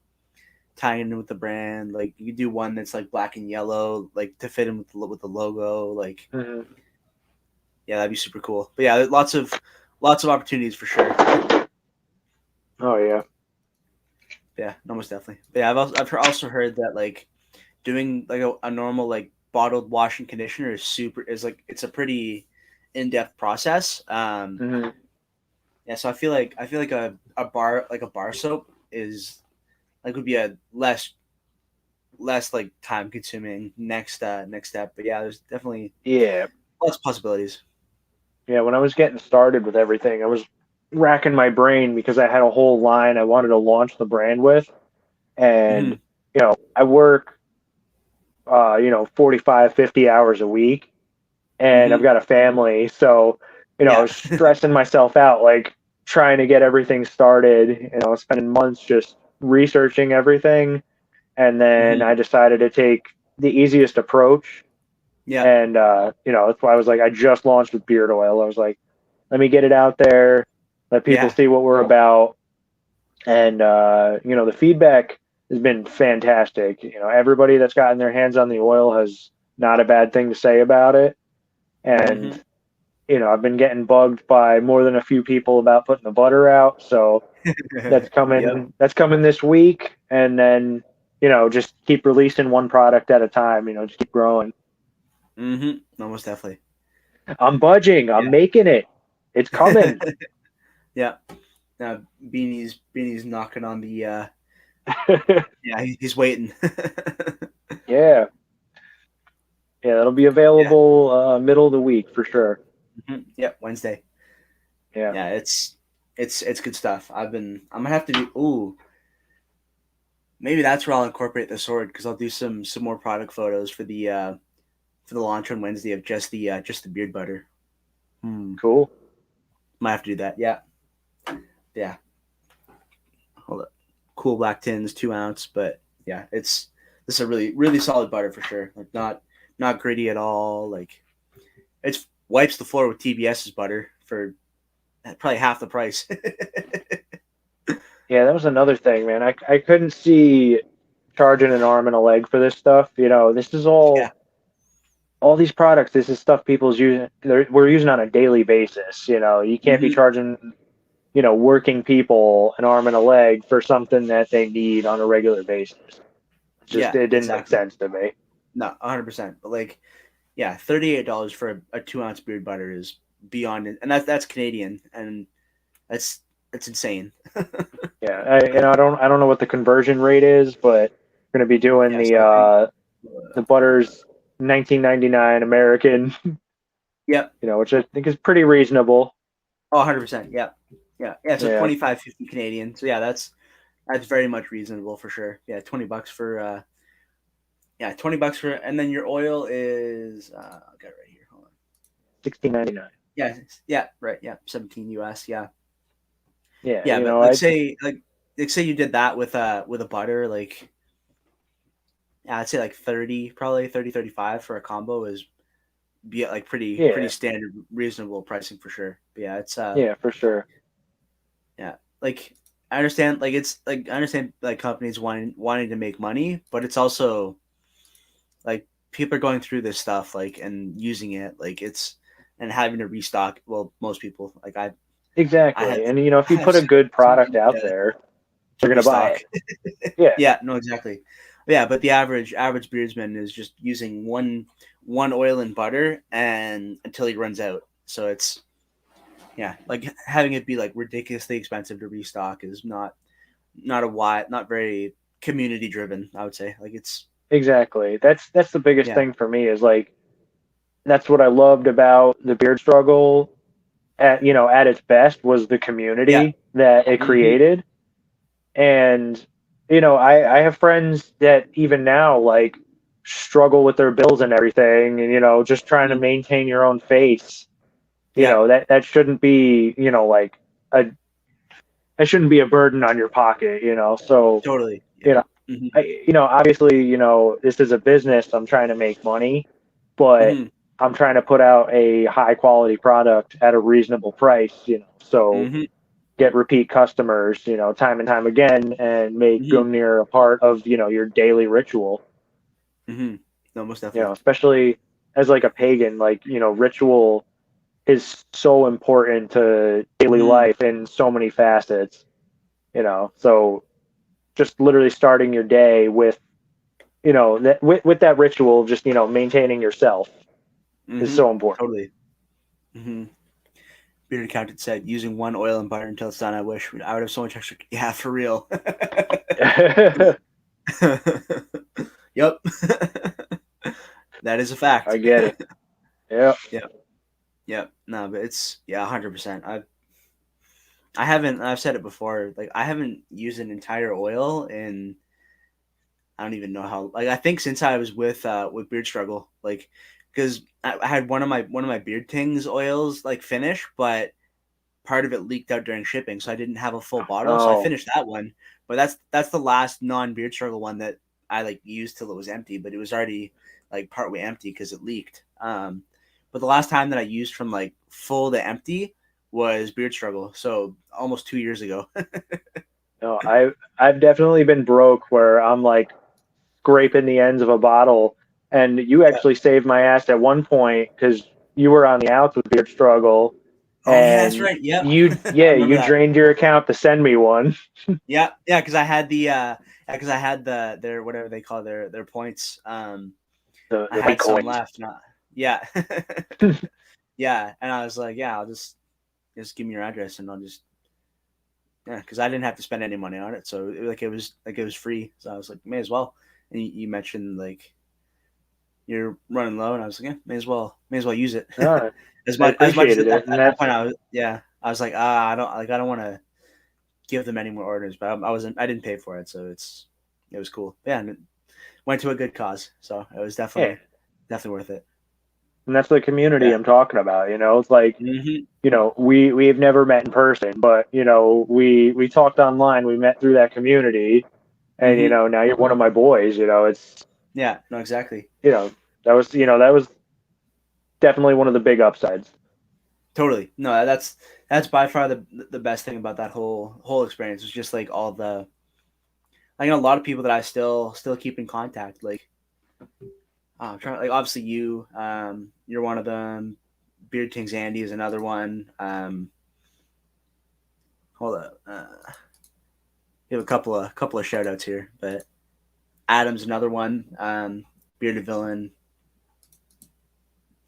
tying in with the brand. Like you could do one that's like black and yellow, like to fit in with the logo. Like Hmm. yeah, that'd be super cool. But yeah, lots of opportunities for sure. Oh yeah. Yeah, almost definitely. But yeah, also heard that like doing like a normal like bottled wash and conditioner is like it's a pretty in depth process. Hmm. Yeah, so I feel like a bar soap is like would be a less like time consuming next step. But yeah, there's definitely Yeah. lots of possibilities. Yeah. When I was getting started with everything, I was racking my brain because I had a whole line I wanted to launch the brand with, and Hmm. I work 45, 50 hours a week, and I've Hmm. got a family, so I Yeah. was stressing myself out, like trying to get everything started, spending months just researching everything, and then Hmm. I decided to take the easiest approach. Yeah. And that's why I was like, I just launched with beard oil. I was like, let me get it out there, let people Yeah. see what we're about. And the feedback has been fantastic. Everybody that's gotten their hands on the oil has not a bad thing to say about it. And Hmm. I've been getting bugged by more than a few people about putting the butter out. So that's Yep. coming. That's coming this week, and then just keep releasing one product at a time. Just keep growing. Hmm. Almost definitely. I'm budging. I'm making it. It's Yeah. coming. Yeah. Beanie's knocking on the yeah, he's waiting. Yeah, yeah. That'll be Yeah. available middle of the week for sure. Yep, Wednesday. Yeah. Yeah, it's good stuff. I'm gonna have to do ooh, maybe that's where I'll incorporate the sword because I'll do some more product photos for the launch on Wednesday of just the beard butter. Hmm. Cool. Might have to do that. Yeah. Yeah. Hold up. Cool black tins, 2 ounce, but yeah, this is a really solid butter for sure. Like not gritty at all. Like it's wipes the floor with TBS's butter for probably half the price. Yeah, that was another thing, man. I couldn't see charging an arm and a leg for this stuff. This is Yeah. all these products. This is stuff people's using. We're using on a daily basis. You can't be Hmm. charging working people an arm and a leg for something that they need on a regular basis. Yeah. It didn't make Exactly. sense to me. No, 100%. But like, yeah, $38 for a 2 ounce beard butter is beyond it, and that's Canadian, and that's that's insane. Yeah, I don't know what the conversion rate is, but we're gonna be doing Yeah. So I think. the butters 19.99 American, Yep. which I think is pretty reasonable. Oh, 100%. Yeah. Yeah. Yeah. So Yeah, 25.50 Canadian. So yeah, that's very much reasonable for sure. Yeah, $20 for yeah, $20 for, and then your oil is I'll get it right here. Hold on. 16.99. Yeah. Yeah. Right. Yeah. 17 US. Yeah. Yeah, Yeah. But like say you did that with a butter like yeah, I'd say like 30 probably 30 35 for a combo is be like pretty yeah, standard reasonable pricing for sure. But yeah, it's yeah, for sure. yeah, like I understand like it's like I understand like companies wanting to make money, but it's also like people are going through this stuff like and using it like it's and having to restock. Well, most people like I have Exactly. And if I you have put a good product out to, there, to they're gonna buy restock. it. Yeah, Yeah, no, exactly. Yeah, but the average beardsman is just using one oil and butter and until he runs out. So it's yeah, like having it be like ridiculously expensive to restock is not very community driven. I would say like it's exactly. That's the biggest yeah thing for me is like that's what I loved about the beard struggle at its best was the yeah community that it hmm created. And I have friends that even now like struggle with their bills and everything, and just trying to Mhm. maintain your own face. Yeah. That shouldn't be like a that shouldn't be a burden on your pocket. So Totally. you Yeah. know Mhm. obviously, this is a business. I'm trying to make money, but Mhm. I'm trying to put out a high quality product at a reasonable price. So Mhm. get repeat customers, time and time again, and make Mhm. Gungnir a part of your daily ritual. Mhm. No, most definitely. Especially as like a pagan, like ritual is so important to daily Mhm. life in so many facets. So just literally starting your day with with that ritual, just maintaining yourself is Mhm. so important. Totally. Mhm. Beard accountant said, using one oil and butter until it's done. I wish I would have so much extra. Yeah, for real. Yep. That is a I fact. get it. Yeah. Yep. Yep. No, but it's, yeah, 100%. I haven't. I've said it before. Like, I haven't used an entire oil in, I don't even know how. Like, I think since I was with Beard Struggle, like, because I had one of my beard tings oils like finish, but part of it leaked out during shipping, so I didn't have a full bottle. So I Oh. finished that one, but that's the last non Beard Struggle one that I like used till it was empty, but it was already like partway empty because it leaked. But the last time that I used from like full to empty was Beard Struggle, so almost 2 years ago. No, I've definitely been broke where I'm like scraping the ends of a bottle, and you Yeah. actually saved my ass at one point because you were on the outs with Beard Struggle, Oh yeah, that's and right. Yep, you I yeah remember you that. drained your account to send me one. Yeah, yeah, because I had their whatever they call their points. I The had some Bitcoins. left. Not, yeah. Yeah, and I was like, yeah, I'll just give me your address and I'll just, yeah, because I didn't have to spend any money on it, so it was free. So I was like, may as well. And you mentioned like you're running low, and I was like, yeah, may as well use it. No, as I much as appreciated at it, and that that's point I was like, I don't want to give them any more orders, but I didn't pay for it, so it was cool. Yeah, and it went to a good cause, so it was yeah, definitely worth it. and that's the community Yeah. I'm talking about. It's like Hmm. we've never met in person, but we talked online. We met through that community, and Hmm. now you're one of my boys. It's Yeah. No, exactly. you know that was definitely one of the big upsides. Totally. No, that's by far the best thing about that whole experience was just like all the, I know a lot of people that I still keep in contact. Like, I'm trying, like, obviously you're one of them. Beard Kings Andy is another one. Hold up. We have a couple of shout outs here, but Adam's another one. Bearded Villain.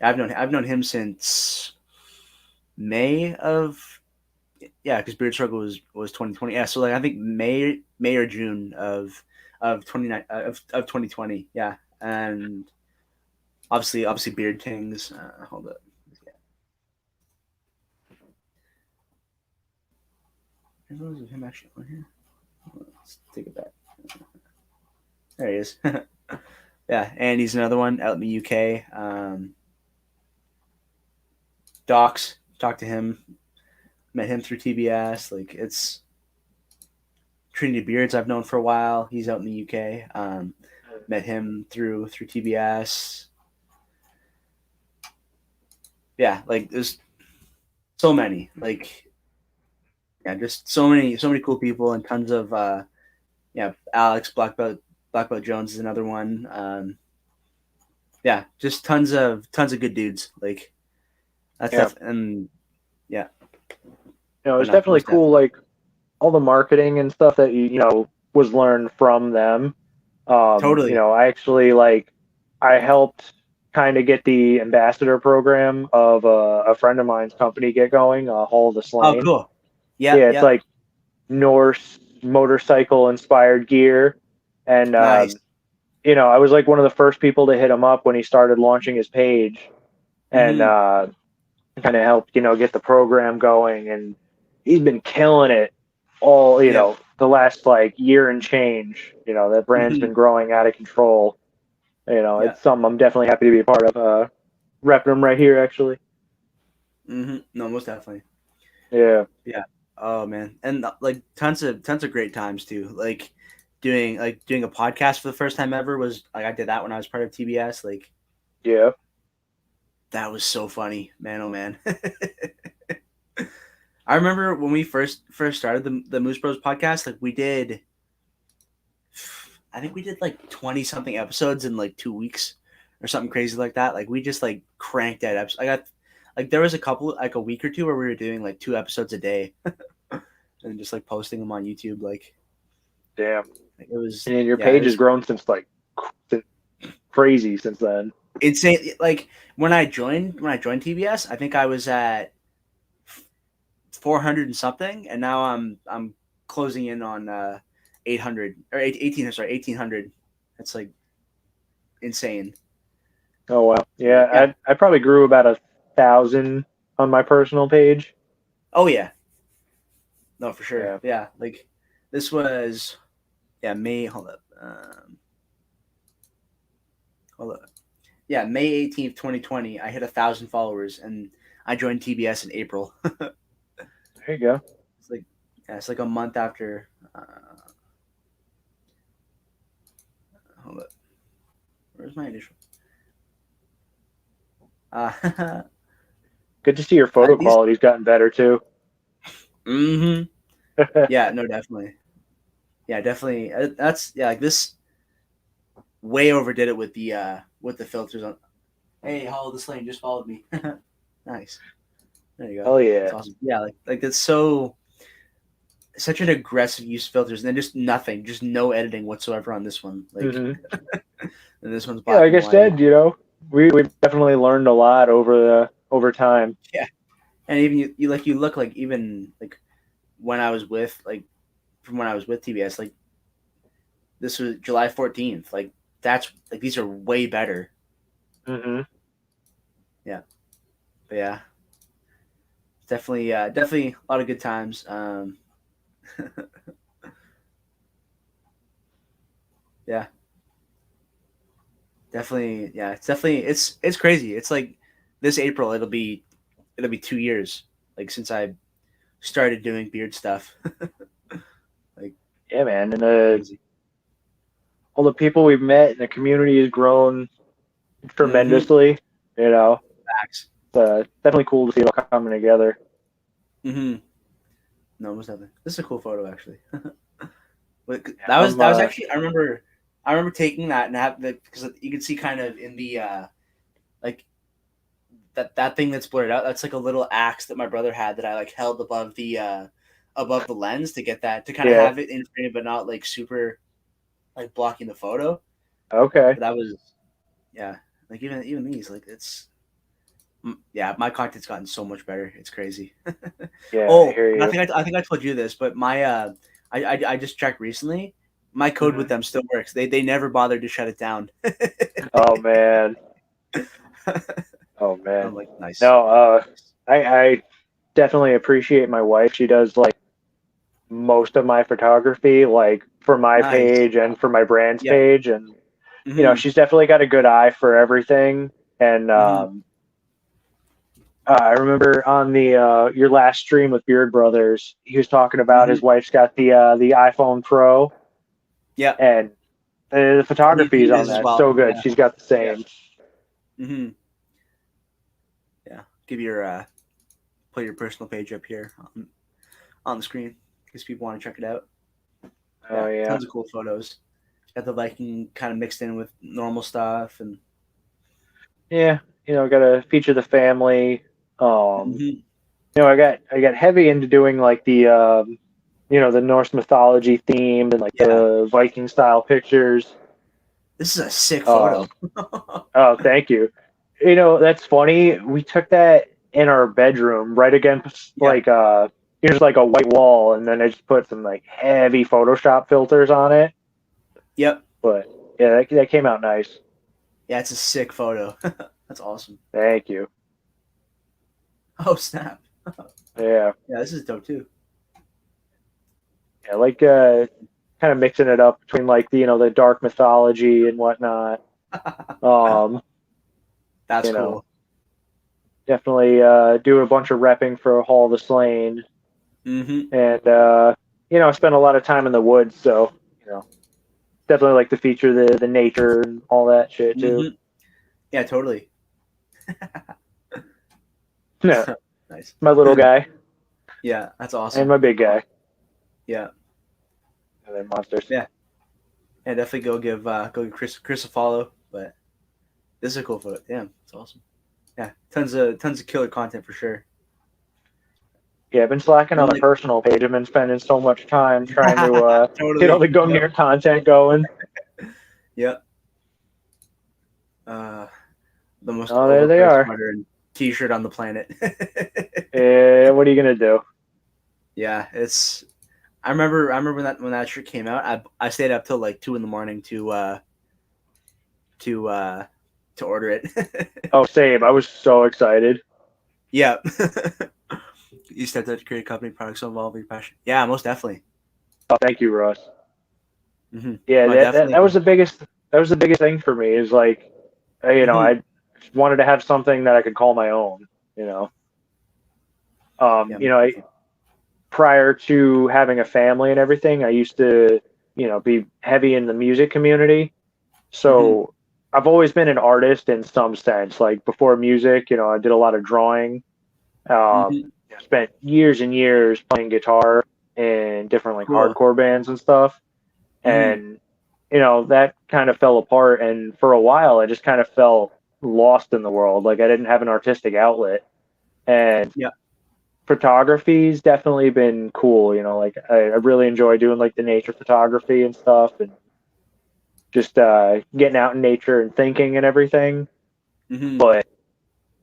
I've known him since May of, yeah, because Beard Struggle was 2020. Yeah, so like I think May or June of 29 of 2020. Yeah, and obviously Beard Kings. Hold up. There's photos of him actually on here. Let's take it back. There he is. Yeah, and he's another one out in the UK. Docs, talked to him, met him through TBS. Like, it's Trinity Beards I've known for a while. He's out in the UK. Met him through TBS. Yeah, like there's so many. Like, yeah, just so many cool people and tons of yeah, Alex Black Belt Jones is another one. Yeah, just tons of good dudes. Like, that's Yeah, and yeah, but it's no, definitely most cool. definitely. Like all the marketing and stuff that was learned from them. Totally. I actually I helped kind of get the ambassador program of a friend of mine's company get going, Hall of the Oh, Slain. cool. Yep, Yeah, it's yep. like Norse motorcycle inspired gear. And, Nice. I was like one of the first people to hit him up when he started launching his page and Mm-hmm. kind of helped, get the program going. And he's been killing it all, Yep. the last like year and change. That brand's Mm-hmm. been growing out of control. Yeah. It's something I'm definitely happy to be a part of. Repping them right here, actually. No, most definitely. Yeah, Yeah. Oh man, and like tons of great times too. Like doing a podcast for the first time ever was like I did that when I was part of TBS. Like yeah, that was so funny, man. Oh man. I remember when we first started the Moose Bros podcast. Like we did, I think we did like 20 something episodes in like 2 weeks or something crazy like that. Like we just like cranked that episode. I got like there was a couple like a week or two where we were doing like 2 episodes a day and just like posting them on YouTube. damn. Like, it was And your yeah, it page has was grown since crazy since then. insane. Like when I joined TBS, I think I was at 400 and something, and now I'm closing in on 800 or 18. Sorry, 1800. That's like insane. Oh wow. So, Yeah, yeah. I probably grew about 1,000 on my personal page. Oh yeah. No, for sure. Yeah. Yeah. Like this was yeah May. Hold up. Hold up. Yeah, May 18th, 2020. I hit 1,000 followers, and I joined TBS in April. There you go. It's like yeah, it's like a month after. Hold up. Where's my initial? Uh, Good to see your photo these. quality's gotten better too. Mm-hmm. Yeah. No. Definitely. Yeah. Definitely. That's yeah. Like this way overdid it with the filters on. Hey, how this lane just followed me. Nice. There you go. Hell That's yeah. awesome. Yeah. Like that's so such an aggressive use of filters, and then just nothing, just no editing whatsoever on this one. Like, hmm and this one's Yeah, black like and I white. said, we've definitely learned a lot over time. Yeah, and even you like you look like even like when I was with like from when I was with TBS, like this was July 14th. Like that's like these are way better. hmm Yeah, but yeah, definitely, definitely a lot of good times. Yeah, definitely. Yeah, it's definitely it's crazy. It's like this April it'll be 2 years like since I started doing beard stuff. Like Yeah, man. And crazy. all the people we've met and the community has grown Mm-hmm. tremendously. You know, Facts. it's definitely cool to see it all coming together. Mm-hmm. No, most definitely. This is a cool photo actually. But Yeah, I'm that was actually I remember taking that and have the because you can see kind of in the like that thing that's blurred out. That's like a little axe that my brother had that I like held above the lens to get that to kind of yeah. have it in frame but not like super like blocking the photo. Okay. But that was yeah like even these like it's yeah, my content's gotten so much better. It's crazy. Yeah, I Oh, hear and you. I think I told you this, but my I just checked recently. My code hmm with them still works. They never bothered to shut it down. Oh man. Oh I'm man. like nice, No, nice, I definitely appreciate my wife. She does like most of my photography, like for my nice. page and for my brand's Yeah. page, and Mm-hmm. she's definitely got a good eye for everything. And Mm-hmm. I remember on the your last stream with Beard Brothers, he was talking about Mm-hmm. his wife's got the iPhone Pro, Yeah. and the photography He is on is as that well. so good. Yeah. She's got the Yeah. same. Mm-hmm. Yeah. Give your put your personal page up here on the screen because people want to check it out. Oh Yeah. yeah, Tons of cool photos. Got the Viking kind of mixed in with normal stuff and yeah. Got to feature the family. Um, mm-hmm. I got heavy into doing like the Norse mythology themed and like Yeah. the Viking style pictures. This is a sick photo. Um, oh, thank you. That's funny. We took that in our bedroom right against Yeah. like just like a white wall, and then I just put some like heavy Photoshop filters on it. Yep. But yeah, that came out nice. Yeah, it's a sick photo. That's awesome. Thank you. Oh snap. Yeah, Yeah, this is dope too. yeah, like kind of mixing it up between like the dark mythology and whatnot. Um, That's you know, cool. definitely do a bunch of repping for Hall of the Slain, Mm-hmm. and I spend a lot of time in the woods, so definitely like to feature the nature and all that shit too. Mm-hmm. Yeah, totally. Yeah, Nice. my little guy Yeah, that's and awesome. my big guy, Yeah. and then monsters. Yeah. Yeah, definitely go give Chris a follow. But this is a cool photo. Damn, it's awesome. Yeah, tons of killer content for sure. Yeah, I've been slacking on And the like personal page. I've been spending so much time trying to get all totally. the Yep. Gungnir content going. Yep. Uh, the most Oh, there they overpriced are. sweater and T-shirt on the planet. What are you gonna do? Yeah, it's. I remember when that shirt came out. I stayed up till like 2 in the morning to uh to order it. Oh, same. I was so excited. Yeah. You start to create a company, products so involve your passion. Yeah, most definitely. Oh, thank you, Russ. Mm-hmm. Yeah, I that was definitely. the biggest. That was the biggest thing for me. Is like, Mm-hmm. I wanted to have something that I could call my own. You know, Yeah, most I, definitely. prior to having a family and everything, I used to, be heavy in the music community. Mm-hmm. So I've always been an artist in some sense. Like before music, I did a lot of drawing. Mm-hmm. Spent years and years playing guitar in different like Cool. hardcore bands and stuff. Mm-hmm. And that kind of fell apart. And for a while, I just kind of felt lost in the world. Like I didn't have an artistic outlet. And Yeah. photography's definitely been cool. Like I really enjoy doing like the nature photography and stuff, and just getting out in nature and thinking and everything. Mm-hmm. But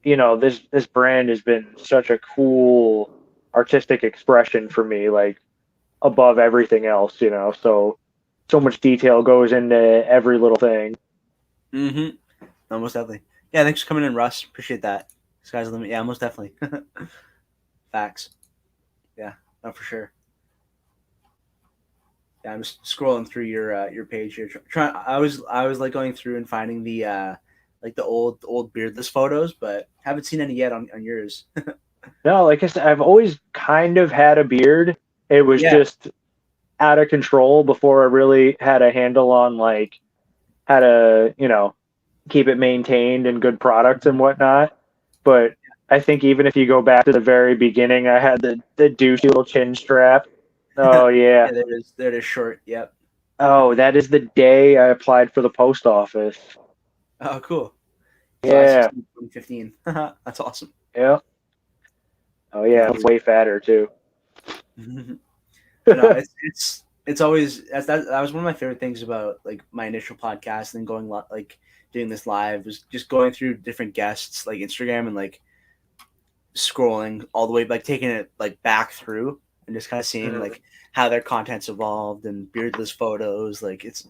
this brand has been such a cool artistic expression for me, like above everything else. So much detail goes into every little thing. Mm-hmm. No, most definitely. Yeah, thanks for coming in, Russ. Appreciate that. Sky's the limit. Yeah, most definitely. Facts. Yeah, no, for sure. Yeah, I'm just scrolling through your page here. Trying. I was like going through and finding the like the old beardless photos, but haven't seen any yet on yours. No, like I said, I've always kind of had a beard. It was Yeah. just out of control before I really had a handle on like how to, keep it maintained and good products and whatnot. But I think even if you go back to the very beginning, I had the douchey little chin strap. Yeah, Oh yeah. there it is. There it is. Short. Yep. Oh, that is the day I applied for the post office. Oh, cool. July Yeah. 16th, 2015. That's awesome. Yeah. Oh yeah. No, I'm way fatter too. but no, it's always that was one of my favorite things about like my initial podcast and then like doing this live was just going through different guests like Instagram and like scrolling all the way like taking it like back through and just kind of seeing Mhm. like how their content's evolved and beardless photos like it's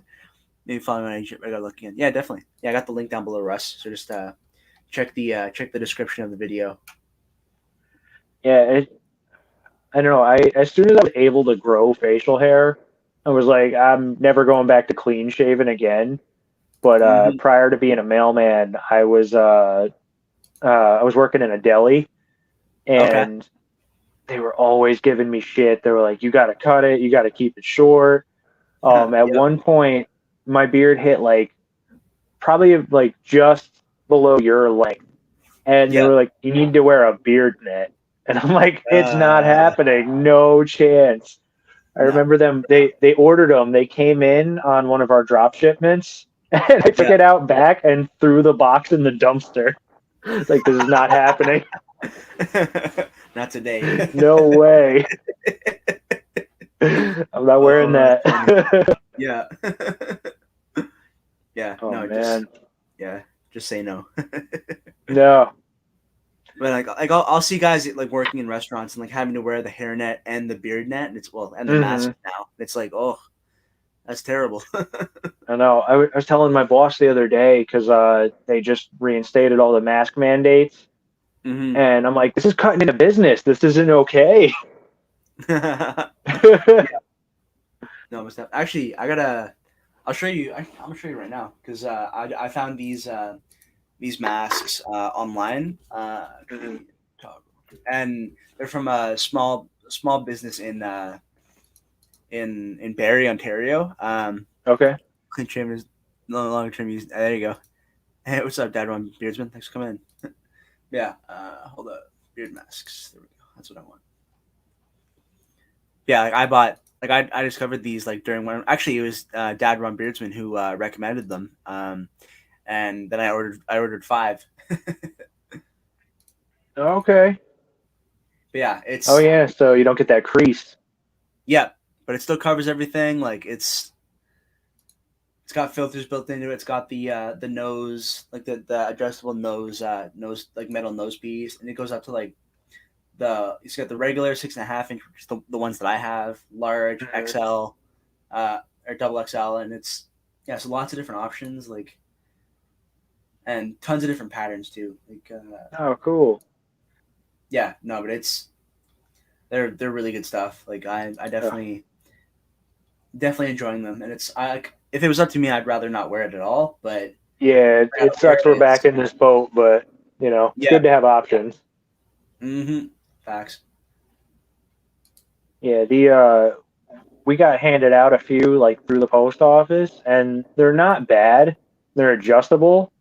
maybe following my I got looking at yeah definitely yeah I got the link down below Russ so just check the description of the video. Yeah. I don't know. As soon as I was able to grow facial hair, I was like, I'm never going back to clean shaven again. But Mm-hmm. prior to being a mailman, I was working in a deli, Okay. and they were always giving me shit. They were like, "You got to cut it. You got to keep it short." At Yep. one point, my beard hit like probably like just below your length, and they Yep. were like, "You need to wear a beard net." And I'm like, "It's not uh happening. No chance." I no. remember them. They ordered them. They came in on one of our drop shipments, and I took Yeah. it out back and threw the box in the dumpster. Like this is not happening. Not today. No way. I'm not wearing Oh, that's funny. that. Yeah. Yeah. Oh No, just man. yeah. Just say no. No. But like I'll see guys like working in restaurants and like having to wear the hairnet and the beard net and it's well and the mask Hmm. now. It's like oh that's terrible. I know. I was telling my boss the other day because they just reinstated all the mask mandates, Hmm. and I'm like, this is cutting into business. This isn't okay. Yeah. No, actually I'll show you. I'm gonna show you right now because I found these masks online. Hmm. And they're from a small business in Barrie, Ontario. Okay. Clint Chambers, no longer term use. There you go. Hey, what's up, Dad? One Beardsman. Thanks for coming in. Yeah. Hold up. Beard masks. There we go. That's what I want. Yeah, like I bought. Like I discovered these like during one. Actually, it was Dad Ron Beardsman who recommended them. And then I ordered five. Okay. But yeah, Oh it's yeah, so you don't get that crease. yeah, but it still covers everything. Like it's got filters built into it. It's got the nose, like the adjustable nose like metal nose piece, and it goes up to like it's got the regular 6.5 inch, which is the ones that I have, large, Mhm. XL, or double XL, and it's yeah, so lots of different options, like and tons of different patterns too. Like Oh, cool. yeah, no, but they're really good stuff. Like I Uh, definitely enjoying them, and it's I if it was up to me, I'd rather not wear it at all, but yeah, it, I gotta it wear sucks we're it. back It's in this boat, but it's yeah. good to have options. Mm-hmm. Facts. Yeah, the we got handed out a few like through the post office, and they're not bad. They're adjustable,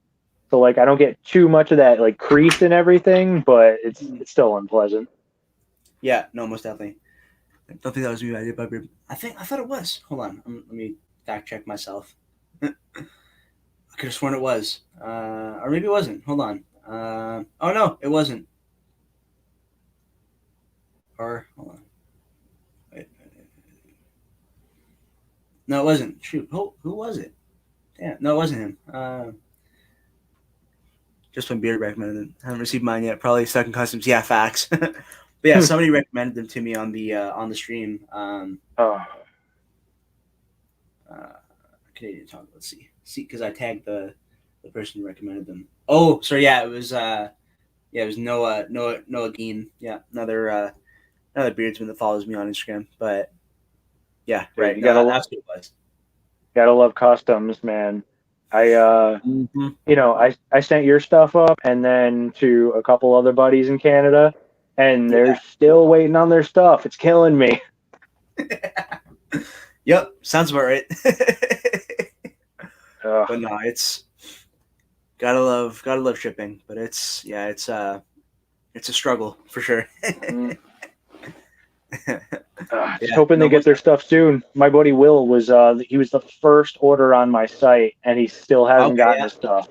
so like I don't get too much of that like crease and everything, but it's Mhm. it's still unpleasant. Yeah, no, most definitely. I don't think that was me. I did by beard. I thought it was. Hold on, let me fact check myself. I could have sworn it was, or maybe it wasn't. Hold on. Oh no, it wasn't. Or hold on. Wait. No, it wasn't. Shoot, who was it? Damn, no, it wasn't him. Just when Beard recommended them. I haven't received mine yet. Probably stuck in customs. Yeah, facts. But yeah, somebody recommended them to me on the stream. Oh, Uh, Canadian talk. Let's see, because I tagged the person who recommended them. Oh, sorry. Yeah, it was Noah Geen. Yeah, another beardsman that follows me on Instagram. But yeah, dude, right. you No, gotta that's what it was. gotta love customs, man. I Mm-hmm. I sent your stuff up and then to a couple other buddies in Canada, and they're Yeah. still waiting on their stuff. It's killing me. Yep. Sounds about right. Ugh. But no, it's gotta love shipping. But it's a struggle for sure. Mhm. Just Yeah. hoping No, they get most their stuff soon. My buddy Will was he was the first order on my site, and he still hasn't okay. gotten Yeah. his stuff.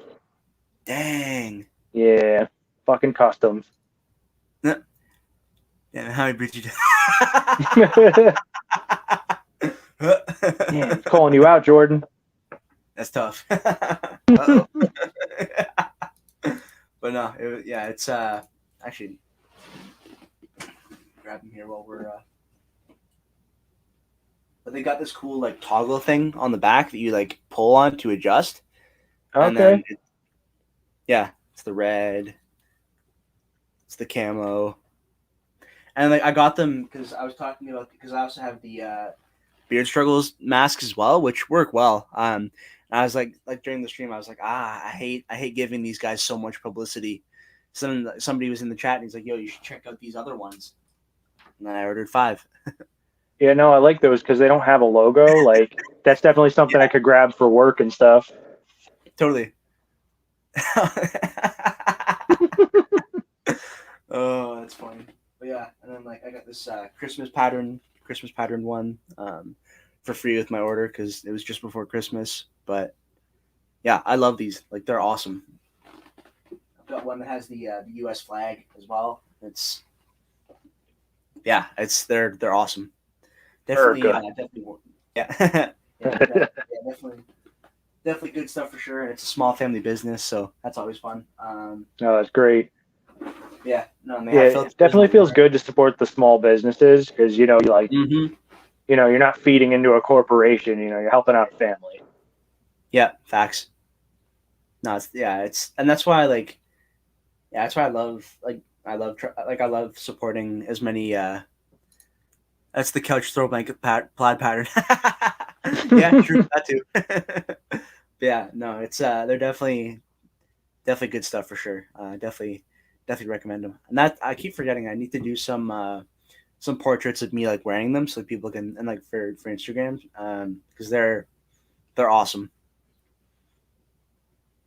Dang. Yeah, fucking customs. Yeah. How many breeds you do? Yeah, it's calling you out, Jordan. That's tough. Uh-oh. But no, yeah, it's actually grab him here while we're. But they got this cool like toggle thing on the back that you like pull on to adjust, and then Okay. yeah, it's the red, it's the camo, and like I got them because I was talking about because I also have the beard struggles masks as well, which work well. And I was like during the stream, I was like, I hate giving these guys so much publicity. Somebody was in the chat and he's like, yo, you should check out these other ones. And then I ordered five. Yeah, no, I like those because they don't have a logo. Like that's definitely something I Yeah, could grab for work and stuff. totally. Oh, that's funny. But yeah, and then like I got this Christmas pattern one for free with my order because it was just before Christmas. But yeah, I love these. Like they're awesome. I've got one that has the U.S. flag as well. It's yeah, they're awesome. Definitely, America. yeah, yeah, definitely good stuff for sure. And it's a small family business, so that's always fun. No, that's great. Yeah, no, and they Yeah, have it filters and definitely feels everything. good to support the small businesses because you like Mm-hmm. you're not feeding into a corporation. You're helping out a family. Yeah, facts. No, it's and that's why like yeah, that's why I love supporting as many. That's the couch throw blanket plaid pattern. Yeah, true, that too. But yeah, no, it's they're definitely good stuff for sure. Definitely recommend them. And that I keep forgetting. I need to do some portraits of me like wearing them so people can, and like for Instagram, because they're awesome.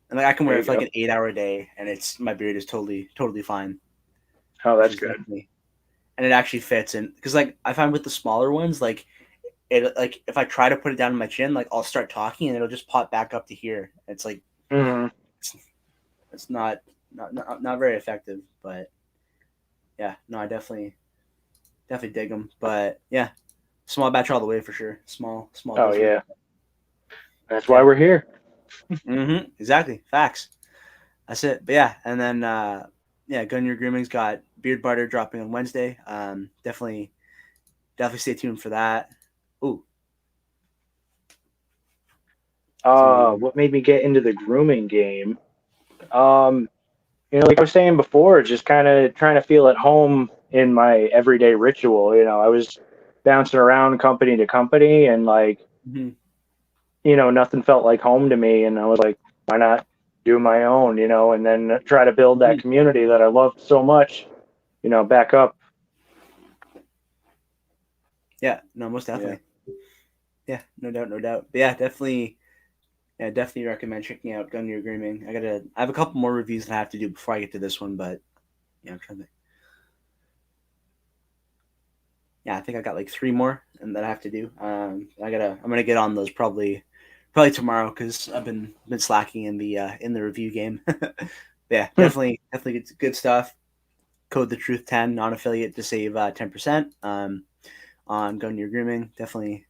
And like I can There wear it you for like go. an 8 hour day, and it's my beard is totally fine, Oh, which that's is good. definitely, and it actually fits. And because like I find with the smaller ones, like it like if I try to put it down on my chin, like I'll start talking and it'll just pop back up to here. It's like Hmm. it's, it's not very effective, but yeah, no, I definitely dig them. But yeah, small batch all the way for sure. Small Oh business. yeah, that's why Yeah. we're here. Exactly. Facts. That's it. But yeah, and then yeah, Gungnir Grooming's got beard butter dropping on Wednesday. Definitely stay tuned for that. Ooh, somebody. What made me get into the grooming game? Um, like I was saying before, just kind of trying to feel at home in my everyday ritual. I was bouncing around company to company, and like, Mm-hmm. nothing felt like home to me. And I was like, why not do my own, and then try to build that community that I loved so much, back up. Yeah, no, most Yeah. definitely. Yeah, no doubt, no doubt. But yeah, definitely. Yeah, definitely recommend checking out Gungnir Grooming. I have a couple more reviews that I have to do before I get to this one, but yeah, I'm trying to. Yeah, I think I got like three more and that I have to do. I'm gonna get on those probably tomorrow because I've been slacking in the review game. Yeah, definitely good stuff. Code the truth 10 non affiliate to save 10% on Gungnir Grooming. Definitely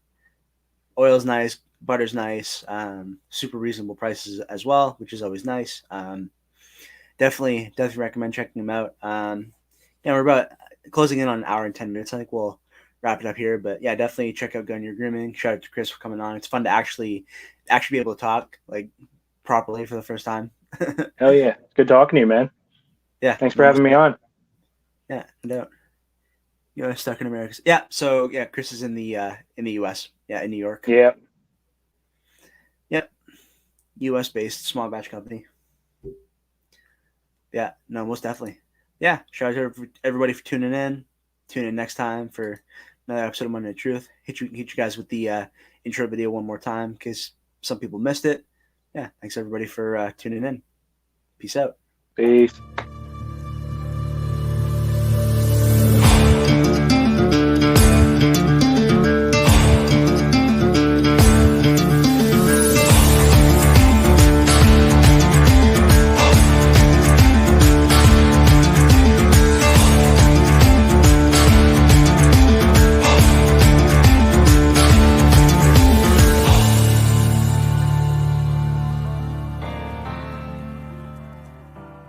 oil's nice, butter's nice, super reasonable prices as well, which is always nice. Definitely recommend checking them out. Yeah, we're about closing in on an hour and 10 minutes. I think we'll wrap it up here. But yeah, definitely check out Gungnir Grooming. Shout out to Chris for coming on. It's fun to actually be able to talk like properly for the first time. Hell yeah. It's good talking to you, man. Yeah, Thanks for no, having me on. yeah, no doubt. Stuck in America. Yeah, so yeah, Chris is in the U.S. Yeah, in New York. Yeah. Yep, U.S. based small batch company. Yeah, no, most definitely. Yeah, shout out to everybody for tuning in. Tune in next time for another episode of Monday Night Truth. Hit you guys with the intro video one more time in case some people missed it. Yeah, thanks everybody for tuning in. Peace out. Peace.